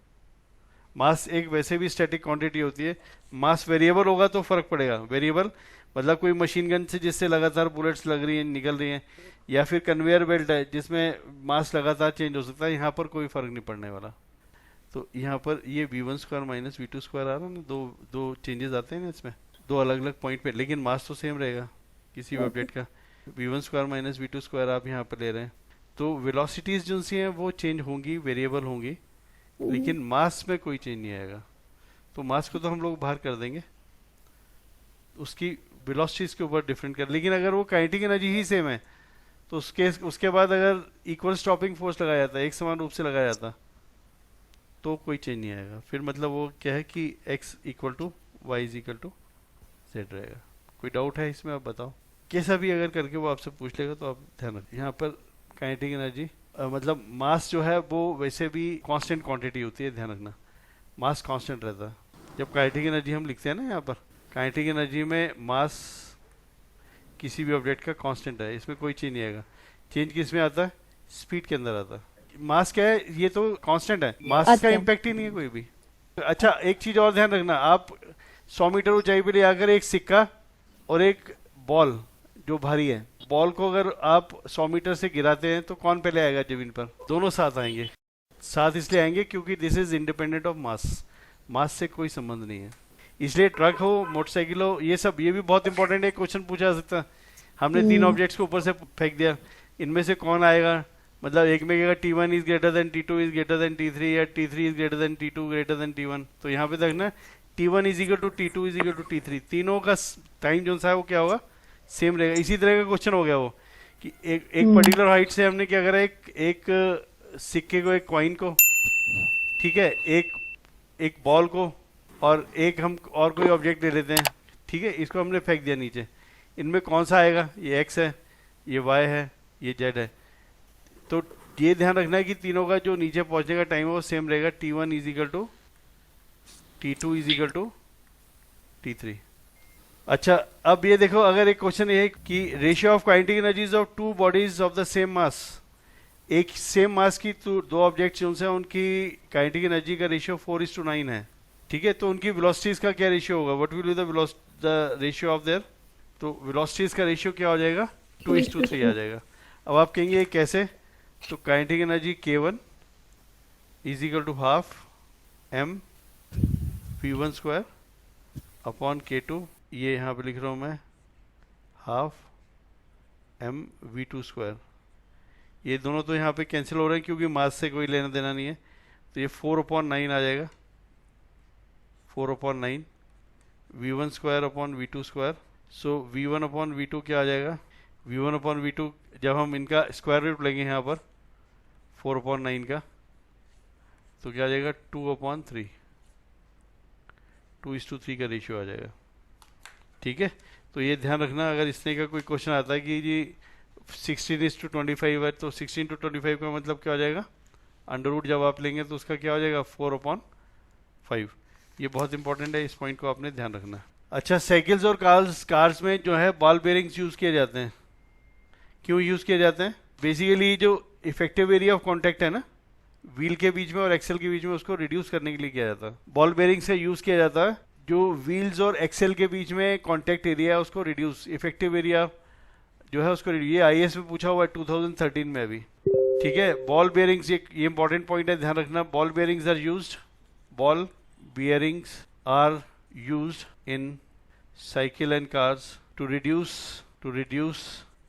मास एक वैसे भी स्टैटिक क्वांटिटी होती है, मास वेरिएबल होगा तो फर्क पड़ेगा। वेरिएबल मतलब कोई मशीन गन से जिससे लगातार बुलेट्स लग रही हैं, निकल रही हैं, या फिर कन्वेयर बेल्ट है जिसमें मास लगातार चेंज हो सकता है, यहाँ पर कोई फर्क नहीं पड़ने वाला। तो यहाँ पर ये v1 square minus v2 square आ रहा है ना, दो चेंजेस आते हैं ना इसमें, दो अलग अलग पॉइंट पे, लेकिन मास तो सेम रहेगा किसी भी ऑब्जेक्ट का। v1 square minus v2 square आप यहाँ पर ले रहे हैं, तो वेलोसिटीज जो सी हैं वो चेंज होंगी, वेरिएबल होंगी, लेकिन मास में कोई चेंज नहीं आएगा। तो मास को तो हम लोग बाहर कर देंगे, उसकी वेलोसिटीज के ऊपर डिफरेंट कर, लेकिन अगर वो काइनेटिक एनर्जी ही सेम है तो उसके बाद अगर इक्वल स्टॉपिंग फोर्स लगाया जाता है, एक समान रूप से लगाया जाता, तो कोई चेंज नहीं आएगा। फिर मतलब वो क्या है कि x equal to y is equal to z रहेगा। कोई डाउट है इसमें? आप बताओ। कैसा भी अगर करके वो आपसे पूछ लेगा तो आप ध्यान रखें। यहाँ पर काइनेटिक एनर्जी मतलब मास जो है वो वैसे भी कांस्टेंट क्वांटिटी होती है, ध्यान रखना, मास कांस्टेंट रहता है। जब काइनेटिक एनर्जी हम लिखते हैं ना, यहाँ पर काइनेटिक एनर्जी में मास किसी भी ऑब्जेक्ट का कांस्टेंट है, इसमें कोई चेंज नहीं आएगा। चेंज किस में आता है? स्पीड के अंदर आता है। मास क्या है? ये तो कांस्टेंट है, मास का इम्पैक्ट ही नहीं है कोई भी। अच्छा, एक चीज और ध्यान रखना, आप 100 मीटर ऊंचाई पे ले आकर एक सिक्का और एक बॉल जो भारी है, बॉल को अगर आप 100 मीटर से गिराते हैं तो कौन पहले आएगा जमीन पर? दोनों साथ आएंगे। साथ इसलिए आएंगे क्योंकि this is independent of mass, mass से कोई संबंध नहीं है। इसलिए ट्रक हो, मोटरसाइकिल हो, ये सब, ये भी बहुत इंपॉर्टेंट है। क्वेश्चन पूछा जा सकता है, हमने 3 ऑब्जेक्ट्स को ऊपर से फेंक दिया, इनमें से कौन आएगा? मतलब एक में कहेगा T1 is greater than T2 is greater than T3, या T3 is greater than T2 greater than T1। तो यहाँ पे देखना T1 is equal to T2 is equal to T3, तीनों का टाइम जो सा है वो क्या होगा? सेम रहेगा। इसी तरह का क्वेश्चन हो गया वो कि एक पर्टिकुलर हाइट से हमने क्या करा, एक सिक्के को, एक कॉइन को, ठीक है, एक बॉल को, और एक हम और कोई ऑब्जेक्ट ले लेते हैं, ठीक है, इसको हमने फेंक दिया नीचे। इनमें कौन सा आएगा? ये x है, ये y है, ये z है। तो ये ध्यान रखना है कि तीनों का जो नीचे पहुंचने का टाइम है वो सेम रहेगा। T1 is equal to T2 is equal to T3। अच्छा, अब ये देखो, अगर एक क्वेश्चन ये है कि ratio of kinetic energies of 2 bodies of the same mass, एक सेम मास की दो ऑब्जेक्ट्स जो हैं उनकी काइनेटिक एनर्जी का रेशियो 4:9 है, ठीक है। तो उनकी वेलोसिटीज का क्या रेशियो होगा? What will be the ratio of their? तो वेलोसिटीज का रेशियो क्या हो जाएगा? 2:3 आ जाएगा। अब आप कहेंगे ये कैसे? तो kinetic energy K1 is equal to half m v1 square upon K2, ये यहाँ पे लिख रहा हूँ मैं, हाफ m v2 स्क्वायर। ये दोनों तो यहाँ पे कैंसिल हो रहे हैं क्योंकि मास से कोई लेना देना नहीं है, तो ये 4/9 आ जाएगा, 4/9 v1 square upon v2 square. So v1 upon v2 क्या आ जाएगा? v1 अपॉन v2 जब हम इनका स्क्वायर रूट लेंगे यहाँ पर 4/9 का, तो क्या आ जाएगा? 2/3, 2:3 का रेशियो आ जाएगा, ठीक है। तो ये ध्यान रखना, अगर इस तरह का कोई क्वेश्चन आता है कि जी 16:25 है, तो 16:25 का मतलब क्या हो जाएगा? अंडर रूट जब आप लेंगे तो उसका क्या हो जाएगा? 4/5। ये बहुत इंपॉर्टेंट है, इस पॉइंट को आपने ध्यान रखना। अच्छा, साइकिल्स और कार्स में जो है बॉल बेयरिंग्स यूज किए जाते हैं। क्यों यूज किए जाते हैं? बेसिकली जो इफेक्टिव एरिया ऑफ कांटेक्ट है ना व्हील के बीच में और एक्सेल के बीच में, उसको रिड्यूस करने के लिए किया जाता है। बॉल बेरिंग से यूज किया जाता है जो व्हील्स और एक्सेल के बीच में कांटेक्ट एरिया है उसको रिड्यूस, इफेक्टिव एरिया जो है उसको ये आईएएस में पूछा हुआ है 2013 में अभी। ठीक है, बॉल बेयरिंग्स ये इंपॉर्टेंट पॉइंट है, ध्यान रखना। Ball bearings are used, ball bearings are used in cycle and cars to reduce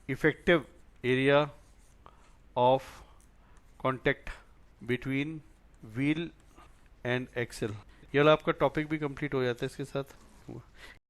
effective area of contact between wheel and axle। ये वाला आपका टॉपिक भी कंप्लीट हो जाता है इसके साथ।